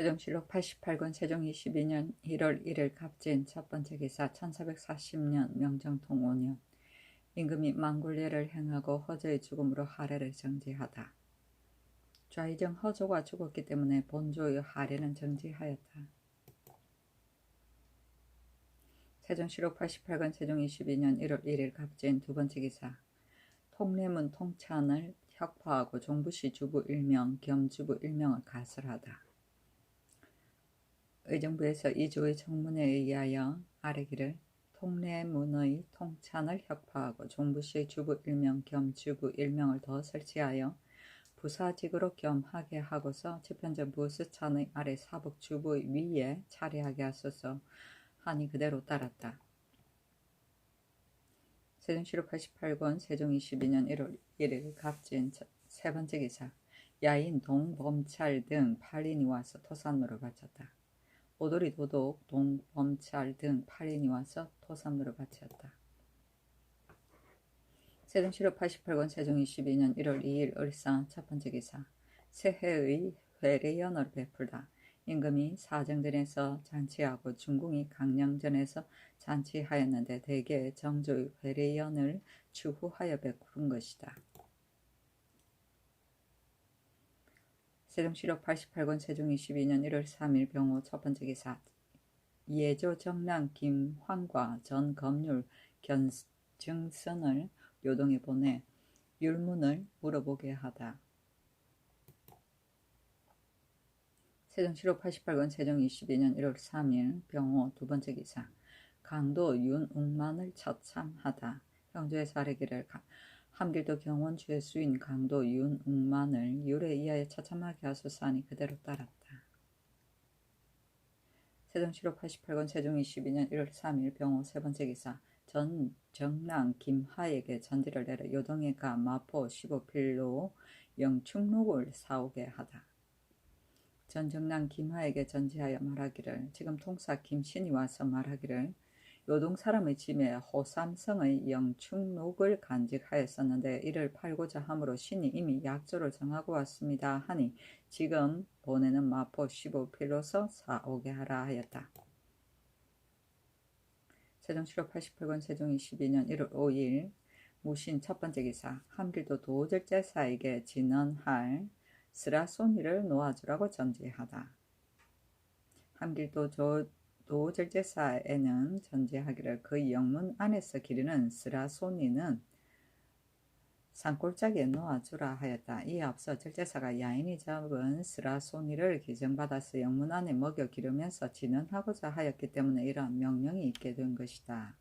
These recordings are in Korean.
세종실록 88권 세종 22년 1월 1일 갑진 첫번째 기사 1440년 명정통 5년 임금이 망굴례를 행하고 허저의 죽음으로 하례를 정지하다. 좌의정 허조가 죽었기 때문에 본조의 하례는 정지하였다. 세종실록 88권 세종 22년 1월 1일 갑진 두번째 기사 통례문 통찬을 혁파하고 종부시 주부 1명 겸 주부 1명을 가설하다. 의정부에서 이조의 청문회에 의하여 아래기를 통례문의 통찬을 혁파하고 종부시의 주부 1명 겸 주부 1명을 더 설치하여 부사직으로 겸하게 하고서 집현전 부수찬의 아래 사복 주부 위에 차례하게 하소서 하니 그대로 따랐다. 세종실록 88권 세종 22년 1월 1일 갑진 세번째 기사 야인 동범찰 등 8인이 와서 토산물을 바쳤다. 오돌이 도독 동범찰 등 8인이 와서 토산물을 바쳤다. 세종실록 88권 세종 22년 1월 2일 을상 첫번째 기사 새해의 회례연을 베풀다. 임금이 사정전에서 잔치하고 중궁이 강령전에서 잔치하였는데 대개 정조의 회례연을 추후하여 베푸는 것이다. 세종실록 88권 세종 22년 1월 3일 병호 첫번째 기사 예조 정랑 김황과 전 검률 견증선을 요동에 보내 율문을 물어보게 하다. 세종실록 88권 세종 22년 1월 3일 병호 두번째 기사 강도 윤웅만을 처참하다. 형조에서 아래기를 함길도 경원 죄수인 강도 윤웅만을 율에 의하여 처참하게 하소서 하니 그대로 따랐다. 세종실록 88권 세종 22년 1월 3일 병호 세번째 기사 전 정랑 김하에게 전지를 내려 요동에 가 마포 15필로 영충록을 사오게 하다. 전 정랑 김하에게 전지하여 말하기를 지금 통사 김신이 와서 말하기를 요동 사람의 짐에 호삼성의 영충록을 간직하였었는데 이를 팔고자 함으로 신이 이미 약조를 정하고 왔습니다 하니 지금 보내는 마포 15필로서 사오게 하라 하였다. 세종실록 88권 세종 22년 1월 5일 무신 첫번째 기사 함길도 도절제사에게 진언할 스라소니를 놓아주라고 전지하다. 함길도 도절제사에는 전지하기를 그 영문 안에서 기르는 스라소니는 산골짜기에 놓아주라 하였다. 이에 앞서 절제사가 야인이 잡은 스라소니를 기증받아서 영문 안에 먹여 기르면서 진언하고자 하였기 때문에 이러한 명령이 있게 된 것이다.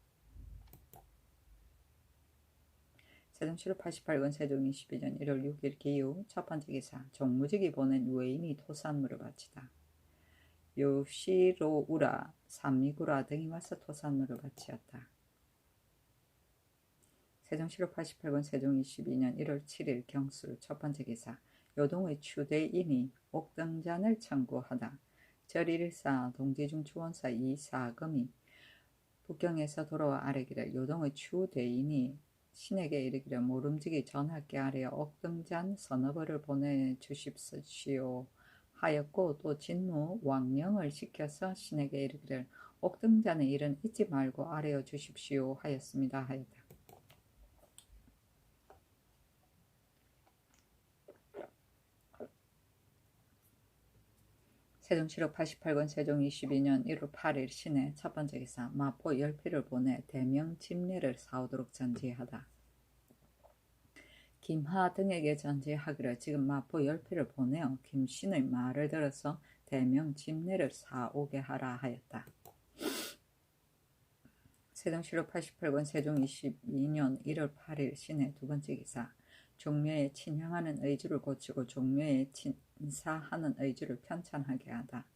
세종실록 88권 세종 22년 1월 6일 기후 첫번째 기사 종무직이 보낸 외인이 토산물을 바치다. 요시로우라, 삼미구라 등이 와서 토산물을 바치었다. 세종실록 88권 세종 22년 1월 7일 경술 첫번째 기사 요동의 추대인이 옥등잔을 청구하다. 절일사 동지중 추원사 이사금이 북경에서 돌아와 아래기를 요동의 추대인이 신에게 이르기를 모름지기 전하께 아래어 옥등잔 서너벌을 보내주십시오 하였고 또 진무 왕령을 시켜서 신에게 이르기를 옥등잔의 일은 잊지 말고 아뢰어 주십시오 하였습니다 하였다. 세종실록 88권 세종 22년 1월 8일 신해 첫번째 기사 마포 10필을 보내 대명 집례를 사오도록 전지하다. 김하 등에게 전지하기를 지금 마포 10필을 보내어 김신의 말을 들어서 대명 집례를 사오게 하라 하였다. 세종실록 88권 세종 22년 1월 8일 신해 두번째 기사 종묘에 친향하는 의주를 고치고 종묘에 친사하는 의주를 편찬하게 하다.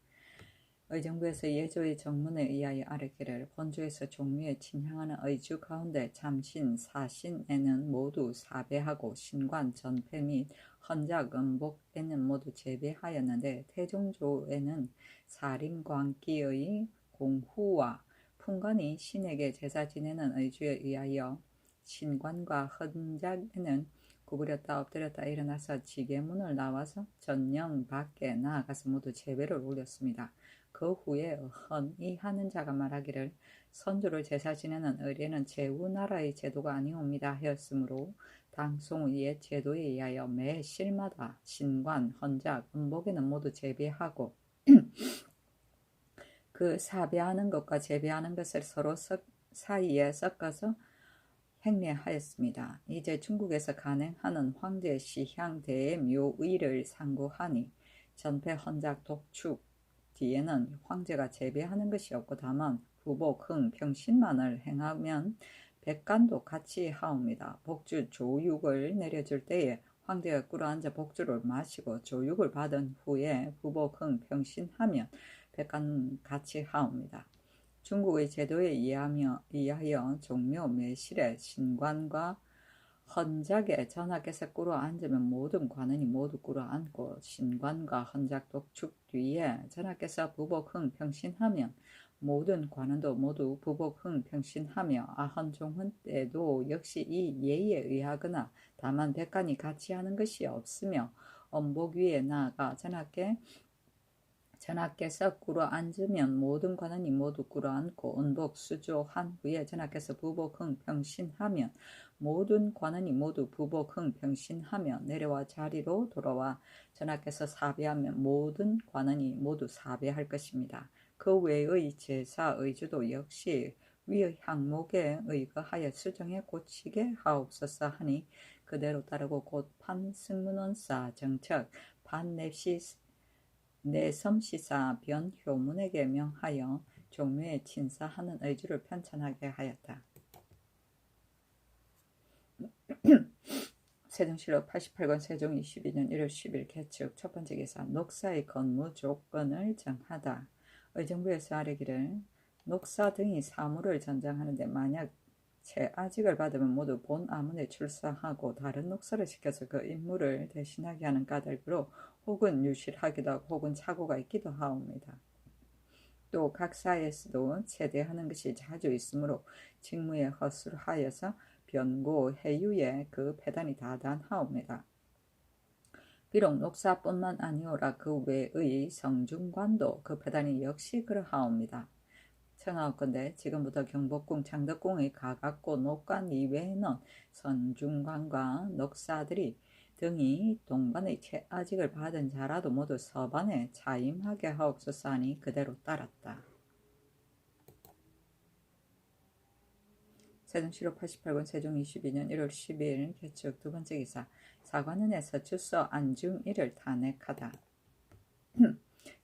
의정부에서 예조의 정문에 의하여 아래기를 본조에서 종묘에 친향하는 의주 가운데 참신, 사신에는 모두 사배하고 신관, 전패 및 헌작, 음복에는 모두 제배하였는데 태종조에는 사림광기의 공후와 풍관이 신에게 제사 지내는 의주에 의하여 신관과 헌작에는 구부렸다 엎드렸다 일어나서 지게문을 나와서 전령 밖에 나아가서 모두 제배를 올렸습니다. 그 후에 헌이 하는 자가 말하기를 선주를 제사 지내는 의례는 제후나라의 제도가 아니옵니다 하였으므로 당송 옛 제도에 의하여 매 실마다 신관, 헌작, 음복에는 모두 제비하고 그 사배하는 것과 제비하는 것을 서로 사이에 섞어서 행례하였습니다. 이제 중국에서 간행하는 황제 시향 대묘의를 상고하니 전패 헌작 독축 뒤에는 황제가 제비하는 것이 없고 다만 부복 흥 평신만을 행하면 백간도 같이 하옵니다. 복주 조육을 내려줄 때에 황제가 꿇어앉아 복주를 마시고 조육을 받은 후에 부복 흥 평신하면 백간 같이 하옵니다. 중국의 제도에 의하여 종묘 매실에 신관과 헌작에 전하께서 꿇어 앉으면 모든 관원이 모두 꿇어 앉고 신관과 헌작 독축 뒤에 전하께서 부복 흥 평신하면 모든 관원도 모두 부복 흥 평신하며 아헌종헌 때도 역시 이 예에 의하거나 다만 백간이 같이 하는 것이 없으며 엄복 위에 나아가 전하께서 꿇어 앉으면 모든 관원이 모두 꿇어 앉고 은복 수조한 후에 전하께서 부복 흥 평신하면 모든 관원이 모두 부복 흥 평신하며 내려와 자리로 돌아와 전하께서 사배하면 모든 관원이 모두 사배할 것입니다. 그 외의 제사 의주도 역시 위의 항목에 의거하여 수정해 고치게 하옵소서 하니 그대로 따르고 곧 판승문원사 정척 판nep시 내섬시사 변효문에게 명하여 종묘에 친사하는 의주를 편찬하게 하였다. 세종실록 88권 세종 22년 1월 10일 개축 첫 번째 기사 녹사의 건무 조건을 정하다. 의정부에서 아뢰기를 녹사 등이 사무를 전장하는데 만약 채아직을 받으면 모두 본 아문에 출사하고 다른 녹사를 시켜서 그 임무를 대신하게 하는 까닭으로 혹은 유실하기도 하고 혹은 착오가 있기도 하옵니다. 또 각사에서도 체대하는 것이 자주 있으므로 직무에 허술을 하여서 변고 해유에 그 패단이 다단하옵니다. 비록 녹사뿐만 아니오라 그 외의 성중관도 그 패단이 역시 그러하옵니다. 청하옵건대 지금부터 경복궁 창덕궁의 가각고 녹관 이외에는 선중관과 녹사들이 등이 동반의 채아직을 받은 자라도 모두 서반에 차임하게 하옵소서 하니 그대로 따랐다. 세종실록 88권 세종 22년 1월 10일 개축 두 번째 기사 사관원에서 주서 안중일을 탄핵하다.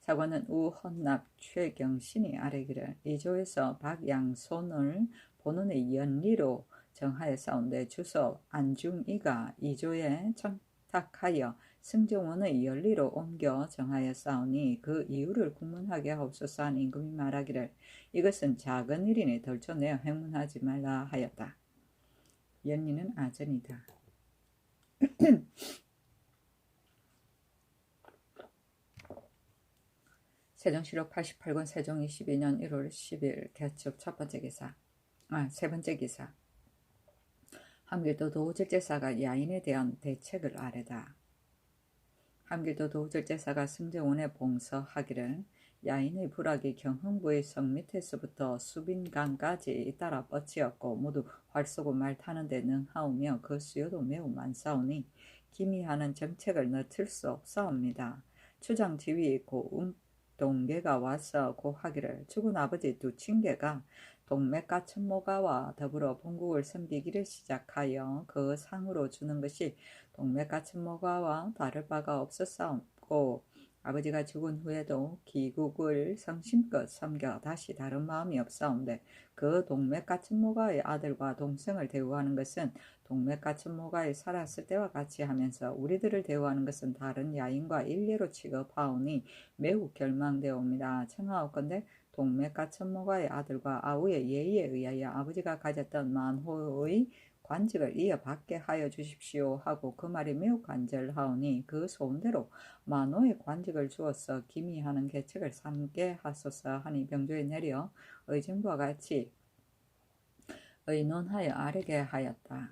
사관은 우헌납 최경신이 아뢰기를 이조에서 박양손을 본원의 연리로 정하였사온데 주서 안중이가 이조에 청탁하여 승정원의 연리로 옮겨 정하였사오니 그 이유를 국문하게 하옵소서 한 임금이 말하기를 이것은 작은 일이니 덜쳐내어 행문하지 말라 하였다. 연리는 아전이다. 세종실록 88권 세종 22년 1월 10일 개축 세 번째 기사 함길도 도우절제사가 야인에 대한 대책을 아뢰다. 함길도 도우절제사가 승정원에 봉서하기를 야인의 부락이 경흥부의 성 밑에서부터 수빈강까지 잇따라 뻗치었고 모두 활 쏘고 말 타는데 능하오며 그 수요도 매우 많사오니 기미하는 정책을 넣을 수 없사옵니다. 추장 지휘 고 동계가 와서 고하기를 죽은 아버지 두 친계가 동맥과 천모가와 더불어 본국을 섬기기를 시작하여 그 상으로 주는 것이 동맥과 천모가와 다를 바가 없었사옵고 아버지가 죽은 후에도 기국을 성심껏 섬겨 다시 다른 마음이 없사온데 그 동맥과 천모가의 아들과 동생을 대우하는 것은 동맥과 천모가에 살았을 때와 같이 하면서 우리들을 대우하는 것은 다른 야인과 일례로 취급하오니 매우 결망되옵니다. 청하옵건대 동맥과 천모가의 아들과 아우의 예의에 의하여 아버지가 가졌던 만호의 관직을 이어받게 하여 주십시오 하고 그 말이 매우 간절하오니 그 소원대로 만호의 관직을 주어서 기미하는 계책을 삼게 하소서 하니 병조에 내려 의정부와 같이 의논하여 아뢰게 하였다.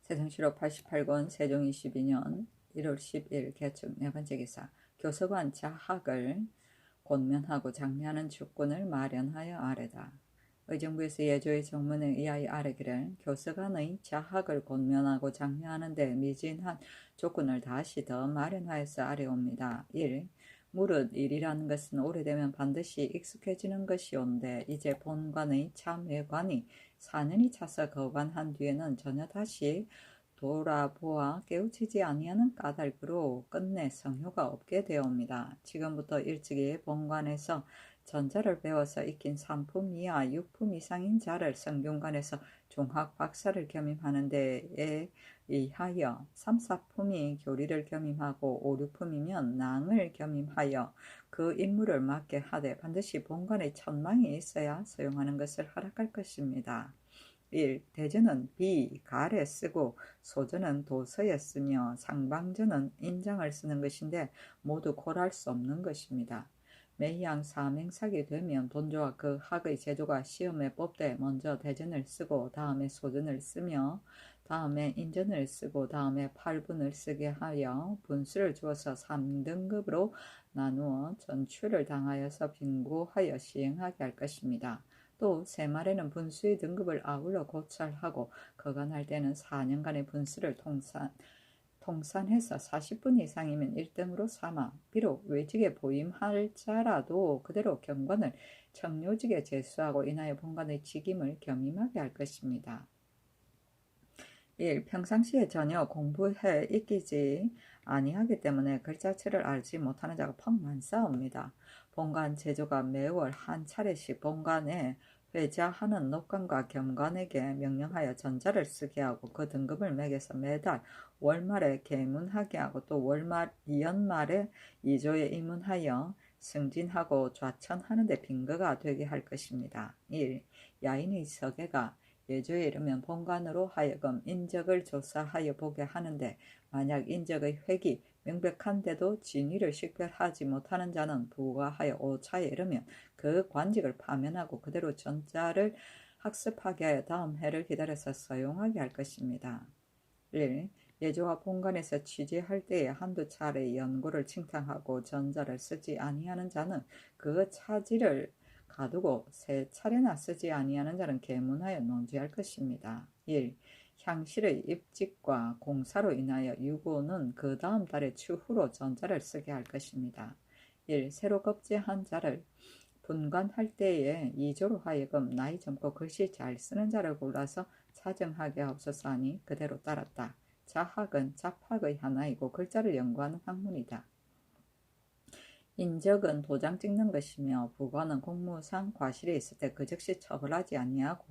세종시로 88권 세종 22년 1월 10일 개축 네 번째 기사. 교서관 자학을 권면하고 장려하는 주권을 마련하여 아래다. 의정부에서 예조의 정문에 의하여 아래기를 교서관의 자학을 권면하고 장려하는 데 미진한 조건을 다시 더 마련하여서 아래옵니다. 1. 무릇 일이라는 것은 오래되면 반드시 익숙해지는 것이온데 이제 본관의 참외관이 4년이 차서 거관한 뒤에는 전혀 다시 돌아보아 깨우치지 아니하는 까닭으로 끝내 성효가 없게 되옵니다. 지금부터 일찍이 본관에서 전자를 배워서 익힌 3품 이하 6품 이상인 자를 성균관에서 종학 박사를 겸임하는 데에 의하여 3, 4품이 교리를 겸임하고 5, 6품이면 낭을 겸임하여 그 임무를 맡게 하되 반드시 본관에 천망이 있어야 소용하는 것을 허락할 것입니다. 1. 대전은 비, 갈에 쓰고 소전은 도서에 쓰며 상방전은 인장을 쓰는 것인데 모두 고랄 수 없는 것입니다. 매양 사맹삭이 되면 본조와 그 학의 제조가 시험에 뽑되 먼저 대전을 쓰고 다음에 소전을 쓰며 다음에 인전을 쓰고 다음에 팔분을 쓰게 하여 분수를 주어서 3등급으로 나누어 전출을 당하여서 빙고하여 시행하게 할 것입니다. 또 새말에는 분수의 등급을 아울러 고찰하고 거간할 때는 4년간의 분수를 통산해서 40분 이상이면 1등으로 삼아 비록 외직에 보임할 자라도 그대로 경관을 청료직에 제수하고 인하여 본관의 직임을 겸임하게 할 것입니다. 1. 평상시에 전혀 공부해 익히지 아니하기 때문에 글자체를 알지 못하는 자가 퍽 많사옵니다. 본관 제조가 매월 한 차례씩 본관에 회자하는 녹관과 겸관에게 명령하여 전자를 쓰게 하고 그 등급을 매겨서 매달 월말에 계문하게 하고 또 연말에 이조에 입문하여 승진하고 좌천하는 데 빙거가 되게 할 것입니다. 1. 야인의 서계가 예조에 이르면 본관으로 하여금 인적을 조사하여 보게 하는데 만약 인적의 획이 명백한데도 진위를 식별하지 못하는 자는 부과하여 5차에 이르면 그 관직을 파면하고 그대로 전자를 학습하게 하여 다음 해를 기다려서 사용하게 할 것입니다. 1. 예조와 본관에서 취재할 때에 한두 차례 연고를 칭찬하고 전자를 쓰지 아니하는 자는 그 차지를 가두고 세 차례나 쓰지 아니하는 자는 계문하여 논지할 것입니다. 1. 향실의 입직과 공사로 인하여 유고는 그 다음 달의 추후로 전자를 쓰게 할 것입니다. 1. 새로 급제한 자를 분관할 때에 이조로 하여금 나이 젊고 글씨 잘 쓰는 자를 골라서 사정하게 하옵소서 하니 그대로 따랐다. 자학은 잡학의 하나이고 글자를 연구하는 학문이다. 인적은 도장 찍는 것이며 부관은 공무상 과실에 있을 때 그 즉시 처벌하지 아니하고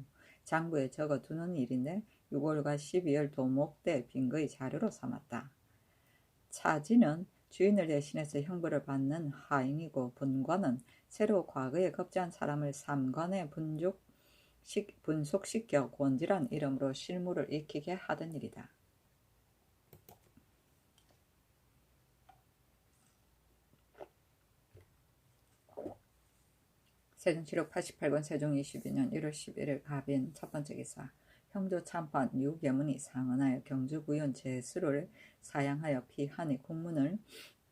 장부에 적어두는 일인데 6월과 12월 도목 때 빙거의 자료로 삼았다. 차지는 주인을 대신해서 형벌을 받는 하인이고 분관은 새로 과거에 급제한 사람을 삼관에 분속시켜 권지란 이름으로 실무를 익히게 하던 일이다. 세종시록 88권 세종 22년 1월 11일 갑인 첫 번째 기사. 형조 참판 유계문이 상언하여 경주부연 제수를 사양하여 피하니 국문을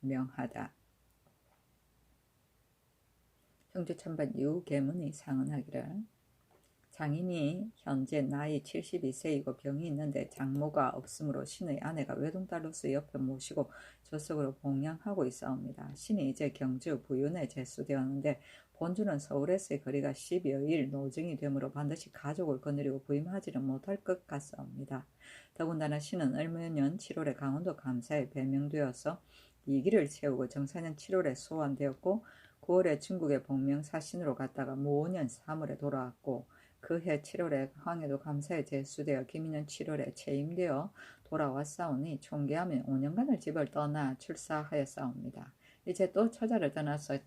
명하다. 형조 참판 유계문이 상언하기를 장인이 현재 나이 72세이고 병이 있는데 장모가 없으므로 신의 아내가 외동딸로서 옆에 모시고 조석으로 봉양하고 있사옵니다. 신이 이제 경주 부윤에 제수되었는데 본주는 서울에서의 거리가 10여일 노정이 되므로 반드시 가족을 거느리고 부임하지는 못할 것 같사옵니다. 더군다나 신은 을묘년 7월에 강원도 감사에 배명되어서 2기를 채우고 정사년 7월에 소환되었고 9월에 중국의 복명사신으로 갔다가 모년 3월에 돌아왔고 그해 7월에 황해도 감사에 제수되어 김인년 7월에 체임되어 돌아왔사오니 총계하면 5년간을 집을 떠나 출사하였사옵니다. 이제 또 처자를 떠나서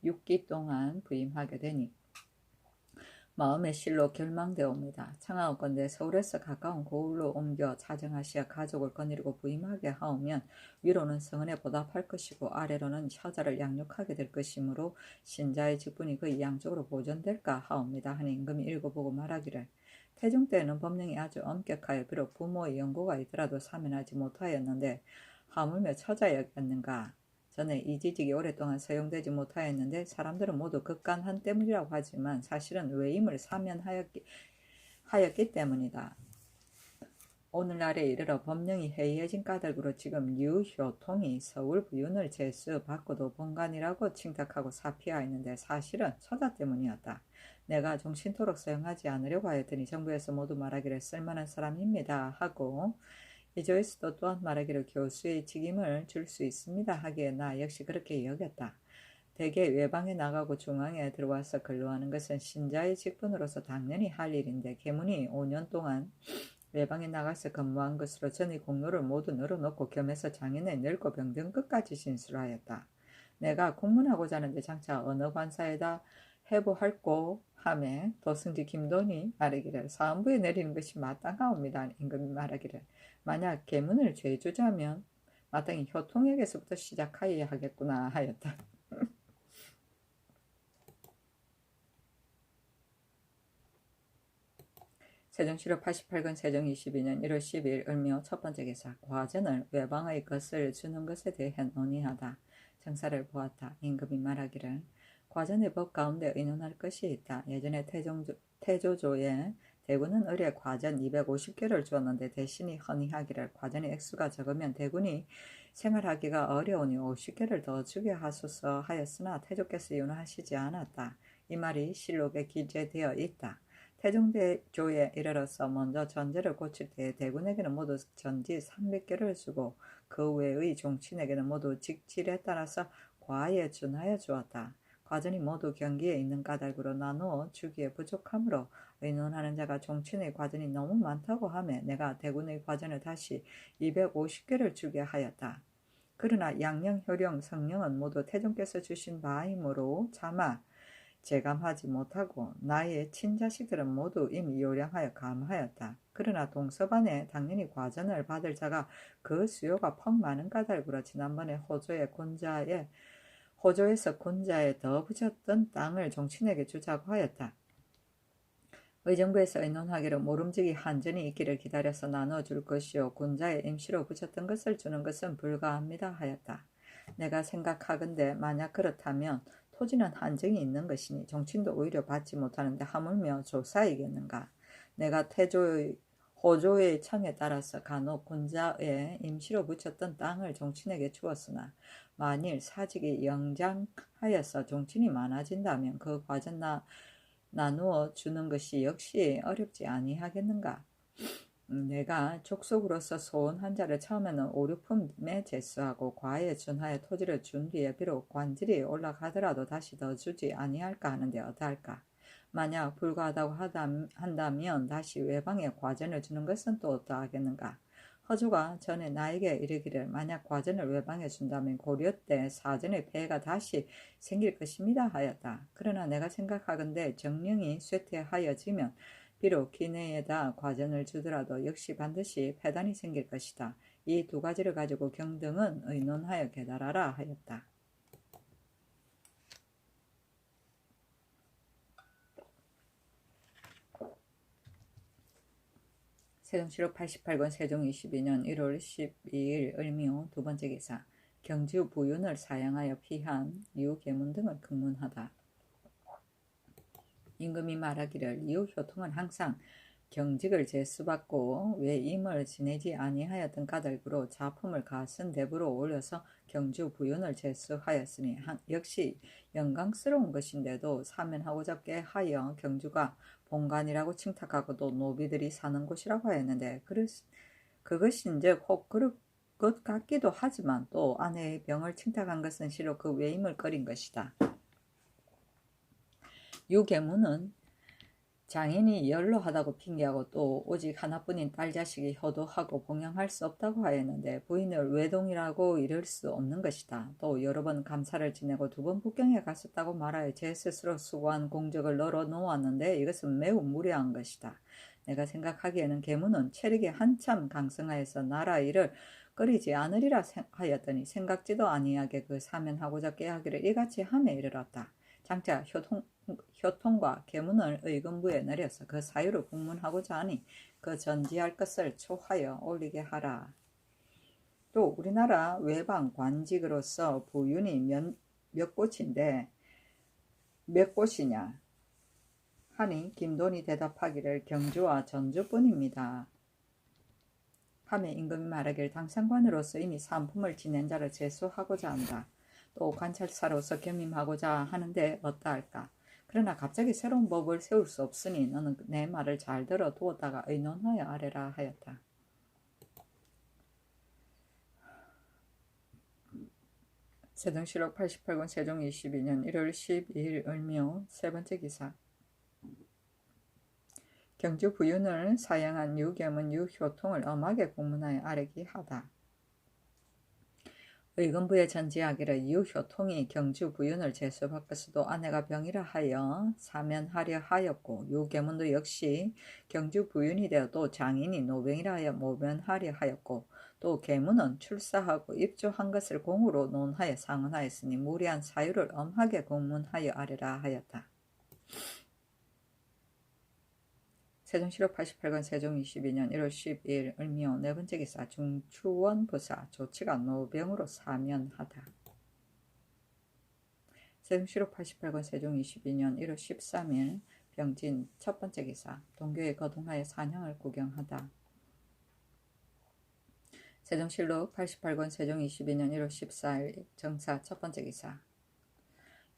6기 동안 부임하게 되니 마음의 실로 결망되옵니다. 청하옵건대 서울에서 가까운 고을로 옮겨 자정하시어 가족을 거느리고 부임하게 하오면 위로는 성은에 보답할 것이고 아래로는 처자를 양육하게 될 것이므로 신자의 직분이 거의 양쪽으로 보존될까 하옵니다. 하니 임금이 읽어보고 말하기를 태종 때는 법령이 아주 엄격하여 비록 부모의 연고가 있더라도 사면하지 못하였는데 하물며 처자였는가. 전에 이지직이 오랫동안 사용되지 못하였는데 사람들은 모두 극간한 때문이라고 하지만 사실은 외임을 사면하였기 때문이다. 오늘날에 이르러 법령이 해이해진 까닭으로 지금 유효통이 서울 부윤을 제수 받고도 본관이라고 칭탁하고 사피하였는데 사실은 처자 때문이었다. 내가 종신토록 사용하지 않으려고 하였더니 정부에서 모두 말하기를 쓸만한 사람입니다 하고 이조에서도 또한 말하기를 교수의 직임을 줄 수 있습니다 하기에 나 역시 그렇게 여겼다. 대개 외방에 나가고 중앙에 들어와서 근로하는 것은 신자의 직분으로서 당연히 할 일인데 계문이 5년 동안 외방에 나가서 근무한 것으로 전의 공로를 모두 늘어놓고 겸해서 장인의 늙고 병든 끝까지 진술하였다. 내가 공문하고자 하는데 장차 어느 관사에다 해보할꼬 하매 도승지 김돈이 말하기를 사헌부에 내리는 것이 마땅하옵니다. 임금이 말하기를 만약 계문을 죄주자면 마땅히 효통에게서부터 시작하여야 하겠구나 하였다. 세종시로 88권 세종 22년 1월 12일 을묘 첫 번째 기사 과전을 외방의 것을 주는 것에 대해 논의하다. 정사를 보았다. 임금이 말하기를 과전의 법 가운데 의논할 것이 있다. 예전에 태조조에 대군은 을에 과전 250개를 주었는데 대신이 헌의하기를 과전의 액수가 적으면 대군이 생활하기가 어려우니 50개를 더 주게 하소서 하였으나 태조께서 윤하시지 않았다. 이 말이 실록에 기재되어 있다. 태종대조에 이르러서 먼저 전제를 고칠 때 대군에게는 모두 전지 300개를 주고 그 외의 종친에게는 모두 직질에 따라서 과에 준하여 주었다. 과전이 모두 경기에 있는 까닭으로 나누어 주기에 부족하므로 의논하는 자가 종친의 과전이 너무 많다고 하며 내가 대군의 과전을 다시 250개를 주게 하였다. 그러나 양령, 효령, 성령은 모두 태종께서 주신 바이므로 차마 제감하지 못하고 나의 친자식들은 모두 이미 요량하여 감하였다. 그러나 동서반에 당연히 과전을 받을 자가 그 수요가 퍽 많은 까닭으로 지난번에 호조에서 군자에 더 붙였던 땅을 종친에게 주자고 하였다. 의정부에서 의논하기로 모름지기 한전이 있기를 기다려서 나눠줄 것이요 군자에 임시로 붙였던 것을 주는 것은 불가합니다 하였다. 내가 생각하건대 만약 그렇다면 토지는 한정이 있는 것이니 정친도 오히려 받지 못하는데 하물며 조사이겠는가. 내가 호조의 청에 따라서 간혹 군자에 임시로 붙였던 땅을 종친에게 주었으나 만일 사직이 영장하여서 종친이 많아진다면 그 과전 나누어 주는 것이 역시 어렵지 아니하겠는가. 내가 족속으로서 소원한 자를 처음에는 5, 6품에 제수하고 과에 준하여 토지를 준 뒤에 비록 관질이 올라가더라도 다시 더 주지 아니할까 하는데 어떠할까. 만약 불가하다고 한다면 다시 외방에 과전을 주는 것은 또 어떠하겠는가. 허조가 전에 나에게 이르기를 만약 과전을 외방에 준다면 고려 때 사전의 폐해가 다시 생길 것입니다 하였다. 그러나 내가 생각하건대 정령이 쇠퇴하여지면 비록 기내에다 과전을 주더라도 역시 반드시 폐단이 생길 것이다. 이 두 가지를 가지고 경등은 의논하여 계달하라 하였다. 세종시록 88권 세종 22년 1월 12일 을묘 두 번째 기사 경주 부윤을 사양하여 피한 유계문 등을 금문하다. 임금이 말하기를 이후효통은 항상 경직을 제수받고 외임을 지내지 아니하였던 까닭으로 자품을 가슨 대부로 올려서 경주 부윤을 제수하였으니 역시 영광스러운 것인데도 사면하고자 꾀하여 경주가 본관이라고 칭탁하고도 노비들이 사는 곳이라고 하였는데 그것인즉 혹 그럴 것 같기도 하지만 또 아내의 병을 칭탁한 것은 실로 그 외임을 꺼린 것이다. 유계문은 장인이 연로하다고 핑계하고 또 오직 하나뿐인 딸 자식이 효도하고 봉양할 수 없다고 하였는데 부인을 외동이라고 이를 수 없는 것이다. 또 여러 번 감사를 지내고 2번 북경에 갔었다고 말하여 제 스스로 수고한 공적을 널어 놓았는데 이것은 매우 무례한 것이다. 내가 생각하기에는 계문은 체력이 한참 강성하여서 나라 일을 꺼리지 않으리라 하였더니 생각지도 아니하게 그 사면하고자 꾀하기를 이같이 함에 이르렀다. 장차 효통과 계문을 의금부에 내려서 그 사유를 국문하고자 하니 그 전지할 것을 초하여 올리게 하라. 또 우리나라 외방 관직으로서 부윤이 몇 곳인데 몇 곳이냐 하니 김돈이 대답하기를 경주와 전주뿐입니다. 하매 임금이 말하기를 당상관으로서 이미 산품을 지낸 자를 제수하고자 한다. 또 관찰사로서 겸임하고자 하는데 어떠할까? 그러나 갑자기 새로운 법을 세울 수 없으니 너는 내 말을 잘 들어 두었다가 의논하여 아래라 하였다. 세종실록 88권 세종 22년 1월 12일 을묘 세 번째 기사. 경주 부윤을 사양한 유겸은 유효통을 엄하게 공문하여 아뢰기 하다. 의금부에 전지하기를 유효통이 경주 부윤을 제수받고서도 아내가 병이라 하여 사면하려 하였고 유겸은도 역시 경주 부윤이 되어도 장인이 노병이라 하여 모면하려 하였고 또 계문은 출사하고 입조한 것을 공으로 논하여 상언하였으니 무리한 사유를 엄하게 공문하여 아뢰라 하였다. 세종실록 88권 세종 22년 1월 12일 을묘 네 번째 기사. 중추원 부사 조치가 노병으로 사면하다. 세종실록 88권 세종 22년 1월 13일 병진 첫 번째 기사. 동교에 거동하여 산형을 구경하다. 세종실록 88권 세종 22년 1월 14일 정사 첫 번째 기사.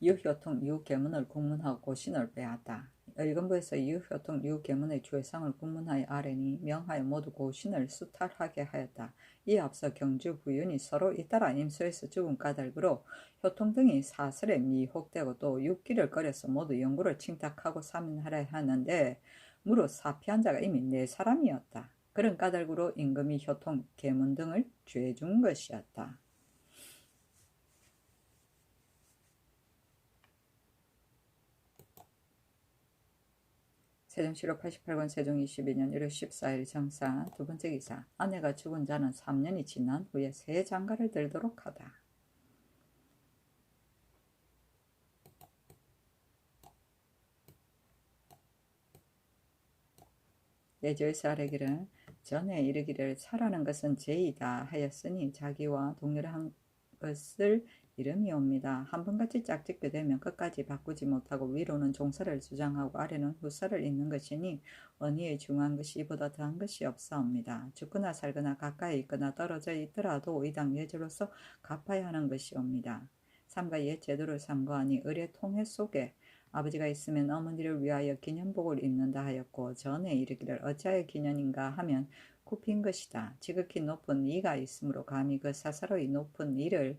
유효통 유계문을 국문하고 고신을 빼앗다. 의금부에서 유효통 유계문의 주회상을 국문하여 아뢰니 명하여 모두 고신을 수탈하게 하였다. 이에 앞서 경주 부윤이 서로 잇따라 임수에서 죽은 까닭으로 효통 등이 사설에 미혹되고 또 육기를 꺼려서 모두 영구를 칭탁하고 사면하려 하는데 무릇 사피한 자가 이미 4사람이었다. 그런 까닭으로 임금이 효통, 계문 등을 죄준 것이었다. 세종실록 88권 세종 22년 1월 14일 정사 두 번째 기사. 아내가 죽은 자는 3년이 지난 후에 새 장가를 들도록 하다. 내조에서 아뢰기를 전에 이르기를 차라는 것은 죄이다 하였으니 자기와 동일한 것을 이름이옵니다. 한 번같이 짝짓게 되면 끝까지 바꾸지 못하고 위로는 종사를 주장하고 아래는 후사를 잇는 것이니 언의에 중한 것이 이보다 더한 것이 없사옵니다. 죽거나 살거나 가까이 있거나 떨어져 있더라도 의당 예제로서 갚아야 하는 것이옵니다. 삼가 옛 제도를 삼고하니 을의 통해 속에 아버지가 있으면 어머니를 위하여 기년복을 입는다 하였고 전에 이르기를 어찌하여 기년인가 하면 굽힌 것이다. 지극히 높은 이가 있으므로 감히 그 사사로이 높은 이를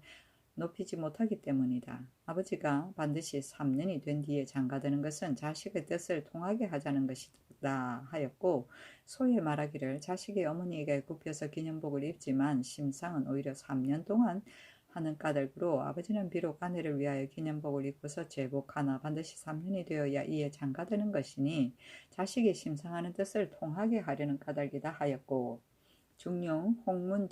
높이지 못하기 때문이다. 아버지가 반드시 3년이 된 뒤에 장가드는 것은 자식의 뜻을 통하게 하자는 것이다 하였고 소에 말하기를 자식이 어머니에게 굽혀서 기년복을 입지만 심상은 오히려 3년 동안 하는 까닭으로 아버지는 비록 아내를 위하여 기년복을 입고서 제복하나 반드시 3년이 되어야 이에 장가드는 것이니 자식이 심상하는 뜻을 통하게 하려는 까닭이다 하였고 중용 홍문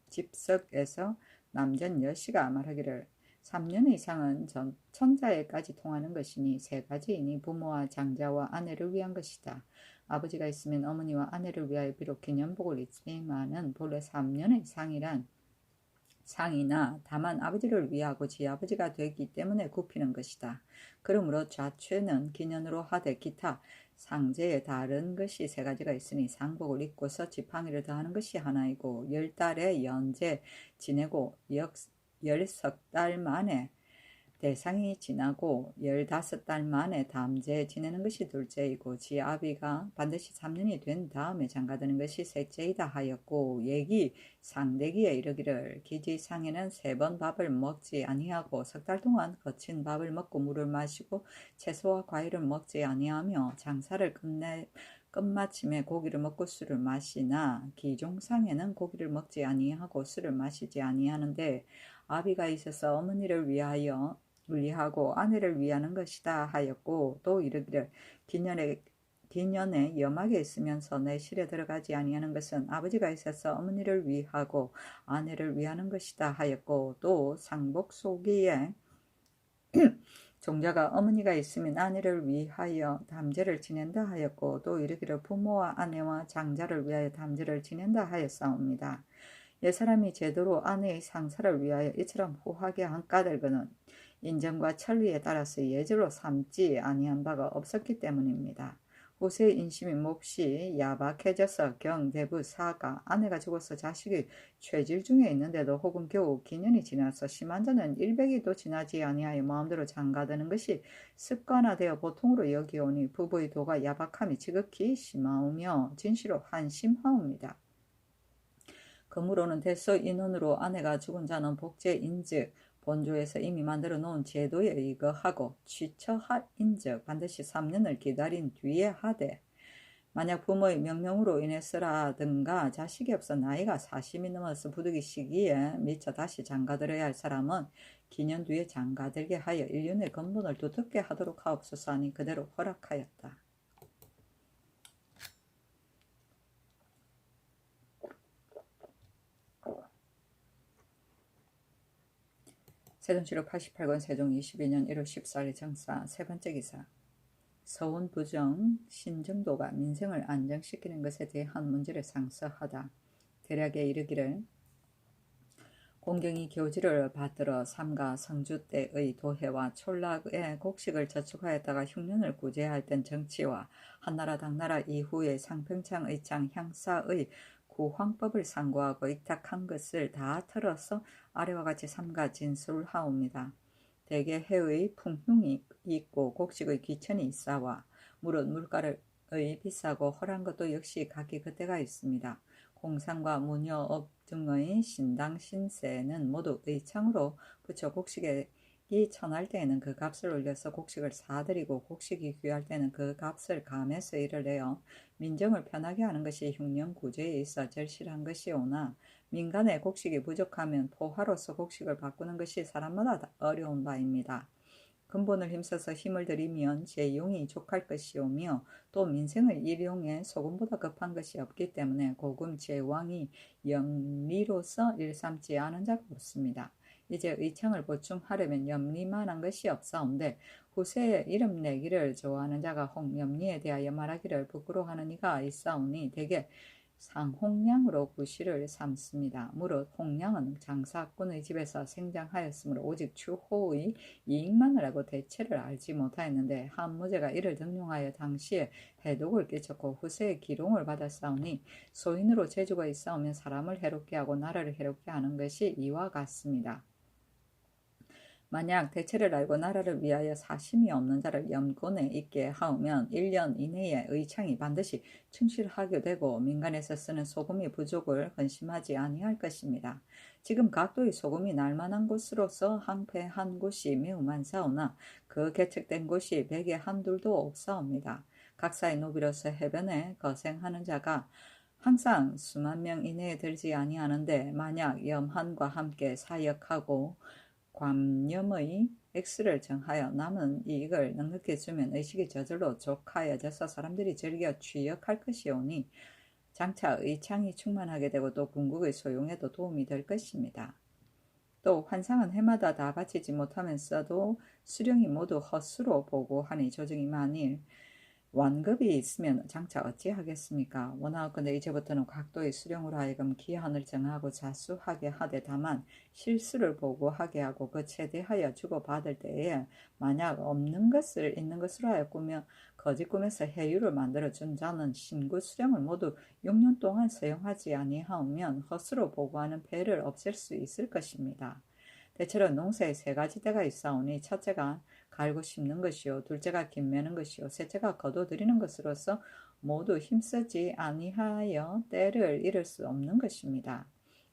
집석에서 남전 여씨가 말하기를 3년 이상은 천자에까지 통하는 것이니 세 가지이니 부모와 장자와 아내를 위한 것이다. 아버지가 있으면 어머니와 아내를 위하여 비록 기년복을 입지만은 본래 3년의 상이나 다만 아버지를 위하고 지아버지가 되기 때문에 굽히는 것이다. 그러므로 좌최는 기년으로 하되 기타 상제에 다른 것이 세 가지가 있으니 상복을 입고서 지팡이를 더하는 것이 하나이고 10달에 연제 지내고 10달 만에 대상이 지나고 15달 만에 담제 지내는 것이 둘째이고 지아비가 반드시 3년이 된 다음에 장가드는 것이 셋째이다 하였고 얘기 상대기에 이르기를 기지상에는 3번 밥을 먹지 아니하고 3달 동안 거친 밥을 먹고 물을 마시고 채소와 과일을 먹지 아니하며 장사를 끝마침에 고기를 먹고 술을 마시나 기종상에는 고기를 먹지 아니하고 술을 마시지 아니하는데 아비가 있어서 어머니를 위하고 아내를 위하는 것이다 하였고 또 이르기를 기년에 염하게 있으면서 내 실에 들어가지 아니하는 것은 아버지가 있어서 어머니를 위하고 아내를 위하는 것이다 하였고 또 상복 소기에 종자가 어머니가 있으면 아내를 위하여 담제를 지낸다 하였고 또 이르기를 부모와 아내와 장자를 위하여 담제를 지낸다 하였사옵니다. 옛사람이 제대로 아내의 상사를 위하여 이처럼 후하게 한 까닭은 인정과 천리에 따라서 예절로 삼지 아니한 바가 없었기 때문입니다. 후세의 인심이 몹시 야박해져서 경대부 사가 아내가 죽어서 자식이 죄질 중에 있는데도 혹은 겨우 기년이 지나서 심한 자는 100일도 지나지 아니하여 마음대로 장가드는 것이 습관화되어 보통으로 여기오니 부부의 도가 야박함이 지극히 심하오며 진시로 한심하옵니다. 그러므로는 대소 인원으로 아내가 죽은 자는 복제인즉 본조에서 이미 만들어 놓은 제도에 의거하고 취처하인즉 반드시 3년을 기다린 뒤에 하되 만약 부모의 명령으로 인해서라든가 자식이 없어 나이가 40이 넘어서 부득이 시기에 미처 다시 장가들어야 할 사람은 기년 뒤에 장가들게 하여 1년의 근본을 두텁게 하도록 하옵소서 하니 그대로 허락하였다. 세종시록 88권 세종 22년 1월 14일 정사 세 번째 기사 서원 부정 신정도가 민생을 안정시키는 것에 대한 문제를 상서하다. 대략에 이르기를 공경이 교지를 받들어 삼가 성주 때의 도해와 촌락의 곡식을 저축하였다가 흉년을 구제할 땐 정치와 한나라 당나라 이후의 상평창의 장 향사의 구황법을 상고하고 익탁한 것을 다 털어서 아래와 같이 삼가 진술하옵니다. 대개 해의 풍흉이 있고 곡식의 귀천이 있사와 무릇 물가의 비싸고 헐한 것도 역시 각기 그때가 있습니다. 공상과 무녀업 등의 신당 신세는 모두 의창으로 붙여 곡식이 천할 때에는 그 값을 올려서 곡식을 사들이고 곡식이 귀할 때는 그 값을 감해서 일을 내어 민정을 편하게 하는 것이 흉년 구제에 있어 절실한 것이오나 민간의 곡식이 부족하면 포화로서 곡식을 바꾸는 것이 사람마다 어려운 바입니다. 근본을 힘써서 힘을 들이면 재용이 족할 것이오며 또 민생을 일용해 소금보다 급한 것이 없기 때문에 고금 제왕이 영리로서 일삼지 않은 자가 없습니다. 이제 의창을 보충하려면 염리만한 것이 없사온데 후세에 이름 내기를 좋아하는 자가 혹 염리에 대하여 말하기를 부끄러워하는 이가 있사오니 대개 상홍량으로 구실을 삼습니다. 무릇 홍량은 장사꾼의 집에서 생장하였으므로 오직 추호의 이익만을 하고 대체를 알지 못하였는데 한무제가 이를 등용하여 당시에 해독을 끼쳤고 후세에 기롱을 받았사오니 소인으로 재주가 있사오면 사람을 해롭게 하고 나라를 해롭게 하는 것이 이와 같습니다. 만약 대체를 알고 나라를 위하여 사심이 없는 자를 염곤에 있게 하오면 1년 이내에 의창이 반드시 충실하게 되고 민간에서 쓰는 소금이 부족을 근심하지 아니할 것입니다. 지금 각도의 소금이 날만한 곳으로서 항폐한 곳이 매우 많사오나 그 개척된 곳이 백에 한둘도 없사옵니다. 각사의 노비로서 해변에 거생하는 자가 항상 수만 명 이내에 들지 아니하는데 만약 염한과 함께 사역하고 관념의 X를 정하여 남은 이익을 넉넉히 주면 의식이 저절로 족하여져서 사람들이 즐겨 취역할 것이오니 장차 의창이 충만하게 되고 또 궁극의 소용에도 도움이 될 것입니다. 또 환상은 해마다 다 바치지 못하면서도 수령이 모두 헛수로 보고 하니 조정이 만일 완급이 있으면 장차 어찌하겠습니까? 원하건대 이제부터는 각도의 수령으로 하여금 기한을 정하고 자수하게 하되 다만 실수를 보고하게 하고 그 최대하여 주고받을 때에 만약 없는 것을 있는 것으로 하여 꾸며 거짓 꾸며서 해유를 만들어준 자는 신구 수령을 모두 6년 동안 사용하지 아니하오면 헛수로 보고하는 폐를 없앨 수 있을 것입니다. 대체로 농사에 세 가지 때가 있사오니 첫째가 갈고 심는 것이요 둘째가 김매는 것이요 셋째가 거둬들이는 것으로서 모두 힘쓰지 아니하여 때를 잃을 수 없는 것입니다.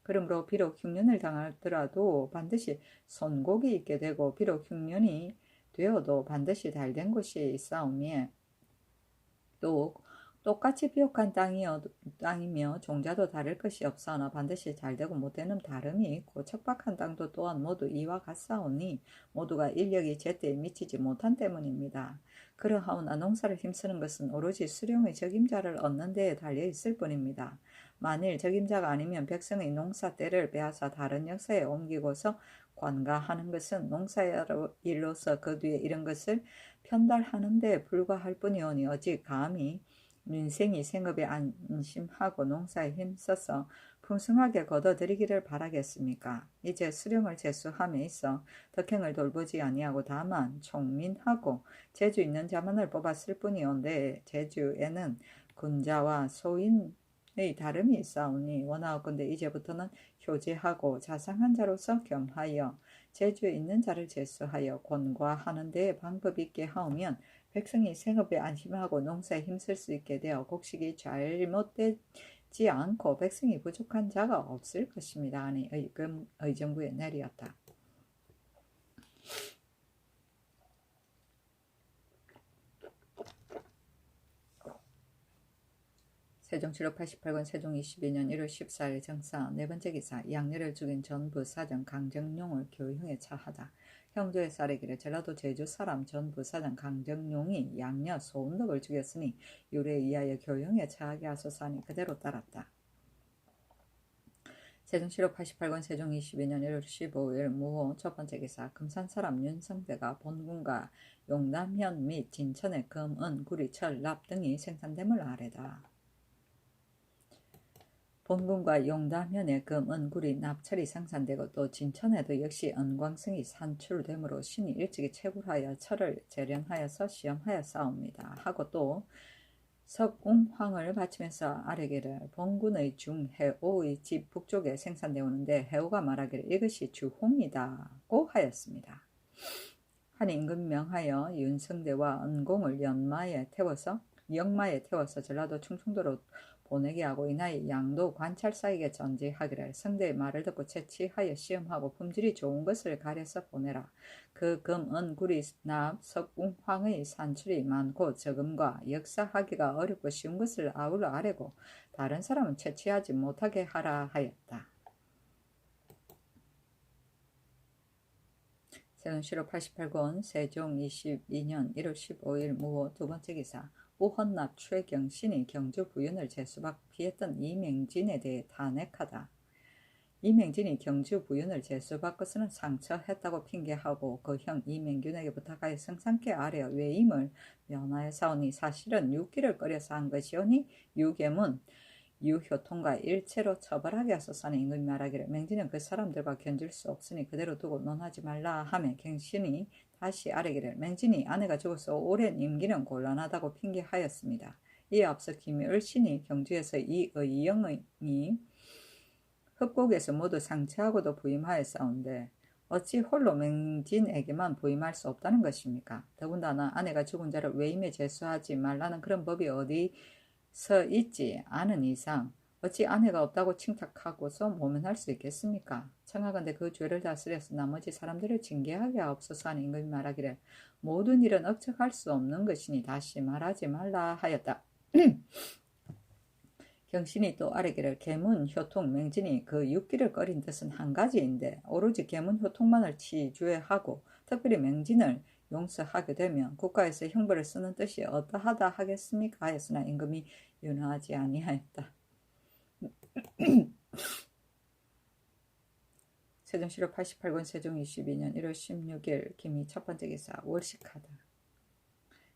그러므로 비록 흉년을 당하더라도 반드시 손곡이 있게 되고 비록 흉년이 되어도 반드시 달된 곳이 있사오니 또 똑같이 비옥한 땅이며 종자도 다를 것이 없사오나 반드시 잘되고 못되는 다름이 있고 척박한 땅도 또한 모두 이와 같사오니 모두가 인력이 제때에 미치지 못한 때문입니다. 그러하오나 농사를 힘쓰는 것은 오로지 수령의 적임자를 얻는 데에 달려있을 뿐입니다. 만일 적임자가 아니면 백성의 농사 때를 빼앗아 다른 역사에 옮기고서 관가하는 것은 농사일로서 그 뒤에 이런 것을 편달하는 데 불과할 뿐이오니 어찌 감히 민생이 생업에 안심하고 농사에 힘써서 풍성하게 거둬들이기를 바라겠습니까? 이제 수령을 제수함에 있어 덕행을 돌보지 아니하고 다만 총민하고 재주 있는 자만을 뽑았을 뿐이온데 재주에는 군자와 소인의 다름이 있사오니 원하옵건대 이제부터는 효제하고 자상한 자로서 겸하여 재주 있는 자를 제수하여 권과하는 데에 방법 있게 하오면 백성이 생업에 안심하고 농사에 힘쓸 수 있게 되어 곡식이 잘못되지 않고 백성이 부족한 자가 없을 것입니다. 하니 의정부에 내리었다. 세종 7월 88권 세종 22년 1월 14일 정사 네 번째 기사 양녀를 죽인 전 부사장 강정룡을 교형에 차하다. 형조의 쌀이기를 전라도 제주 사람 전 부사장 강정룡이 양녀 소운덕을 죽였으니 율에 의하여 교형에 차하게 하소서 하니 그대로 따랐다. 세종 7월 88권 세종 22년 1월 15일 무호 첫 번째 기사 금산사람 윤성대가 본군과 용담현 및 진천의 금, 은, 구리, 철, 납 등이 생산됨을 아래다. 본군과 용담현의 금, 은, 구리, 납철이 생산되고 또 진천에도 역시 은광성이 산출되므로 신이 일찍이 채굴하여 철을 재련하여서 시험하여 싸웁니다. 하고 또 석웅황을 바치면서 아뢰기를 본군의 중해오의 집 북쪽에 생산되오는데 해오가 말하기를 이것이 주홍이다고 하였습니다. 한 임금 명하여 윤성대와 은공을 영마에 태워서 전라도 충청도로 보내게 하고 이나이 양도 관찰사에게 전지하기를 성대의 말을 듣고 채취하여 시험하고 품질이 좋은 것을 가려서 보내라. 그 금, 은, 구리, 납, 석궁황의 산출이 많고 적음과 역사하기가 어렵고 쉬운 것을 아울러 아뢰고 다른 사람은 채취하지 못하게 하라 하였다. 세종 7월 88권 세종 22년 1월 15일 무호 두 번째 기사 우헌납 최경신이 경주 부윤을 제수받고 피했던 이맹진에 대해 탄핵하다. 이맹진이 경주 부윤을 제수받고서는 상처했다고 핑계하고 그 형 이맹균에게 부탁하여 성상께 아뢰어 외임을 면하여 사오니 사실은 육기를 끓여서 한 것이오니 유계문 유효통과 일체로 처벌하게 하소서 하는 임금이 말하기를 맹진은 그 사람들과 견줄 수 없으니 그대로 두고 논하지 말라 하며 경신이 다시 아뢰기를 맹진이 아내가 죽어서 오랜 임기는 곤란하다고 핑계하였습니다. 이에 앞서 김을신이 경주에서 이 의영이 흡곡에서 모두 상처하고도 부임하였사온데 어찌 홀로 맹진에게만 부임할 수 없다는 것입니까? 더군다나 아내가 죽은 자를 외임에 제수하지 말라는 그런 법이 어디서 있지 않은 이상 어찌 아내가 없다고 칭탁하고서 모면할 수 있겠습니까? 청하건대 그 죄를 다스려서 나머지 사람들을 징계하게 하옵소서 하는 임금이 말하기를 모든 일은 억척할 수 없는 것이니 다시 말하지 말라 하였다. 경신이 또 아뢰기를 계문, 효통, 맹진이 그 육기를 끓인 뜻은 한 가지인데 오로지 계문, 효통만을 치주하고 특별히 맹진을 용서하게 되면 국가에서 형벌을 쓰는 뜻이 어떠하다 하겠습니까? 하였으나 임금이 윤하지 아니하였다. 세종 7월 88권 세종 22년 1월 16일 김이 첫 번째 기사 월식하다.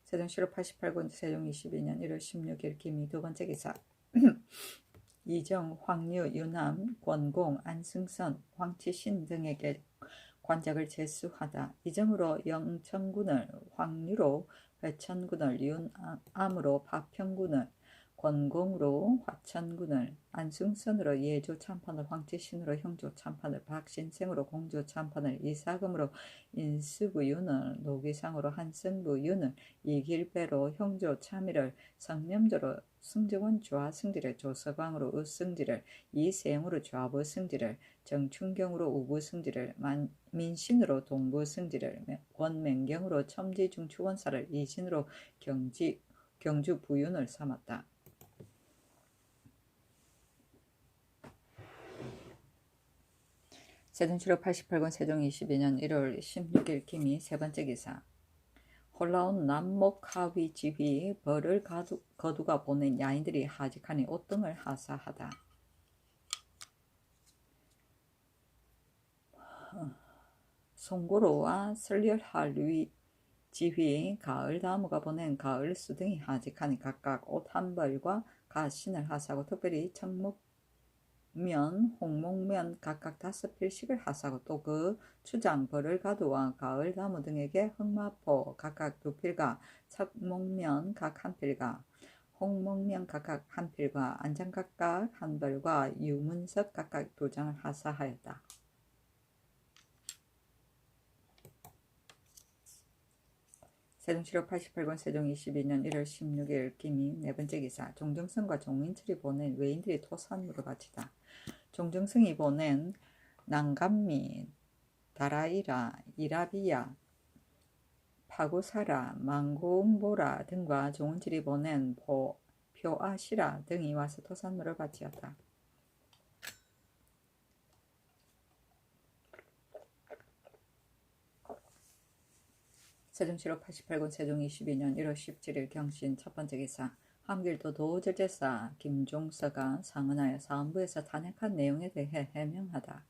세종 7월 88권 세종 22년 1월 16일 김이 두 번째 기사 이정, 황유, 유남, 권공, 안승선, 황치신 등에게 관작을 제수하다. 이정으로 영천군을, 황유로 회천군을, 윤암으로 파평군을, 권공으로 화천군을, 안승선으로 예조 참판을, 황치신으로 형조 참판을, 박신생으로 공조 참판을, 이사금으로 인수부윤을, 노기상으로 한승부윤을, 이길배로 형조 참의를, 성념조로 승정원 좌승지를, 조서광으로 우승지를, 이세영으로 좌부승지를, 정춘경으로 우부승지를, 민신으로 동부승지를, 권맹경으로 첨지중추원사를, 이신으로 경주 부윤을 삼았다. 세종 7월 88권 세종 22년 1월 16일 김이 세 번째 기사 홀라온 남목하위 지휘 벌을 거두가 보낸 야인들이 하직하니 옷 등을 하사하다. 송고로와 설렬할 지휘 가을 나무가 보낸 가을 수등이 하직하니 각각 옷 한 벌과 가신을 하사고 특별히 청목면 홍목면 각각 5필씩을 하사고 또 그 추장 벌을 가두와 가을 나무 등에게 흑마포 각각 2필과 청목면 각 한 필과 홍목면 각각 한 필과 안장 각각 한 벌과 유문석 각각 2장을 하사하였다. 세종실록 88권 세종 22년 1월 16일 기미 네 번째 기사. 종정승과 종민철이 보낸 외인들이 토산물을 바치다. 종정승이 보낸 난감미, 다라이라, 이라비야, 파고사라, 망고응보라 등과 종은칠이 보낸 표아시라 등이 와서 토산물을 바치었다. 세종실록 88권 세종 22년 1월 17일 경신 첫 번째 기사. 함길도 도절제사 김종서가 상언하여 사헌부에서 탄핵한 내용에 대해 해명하다.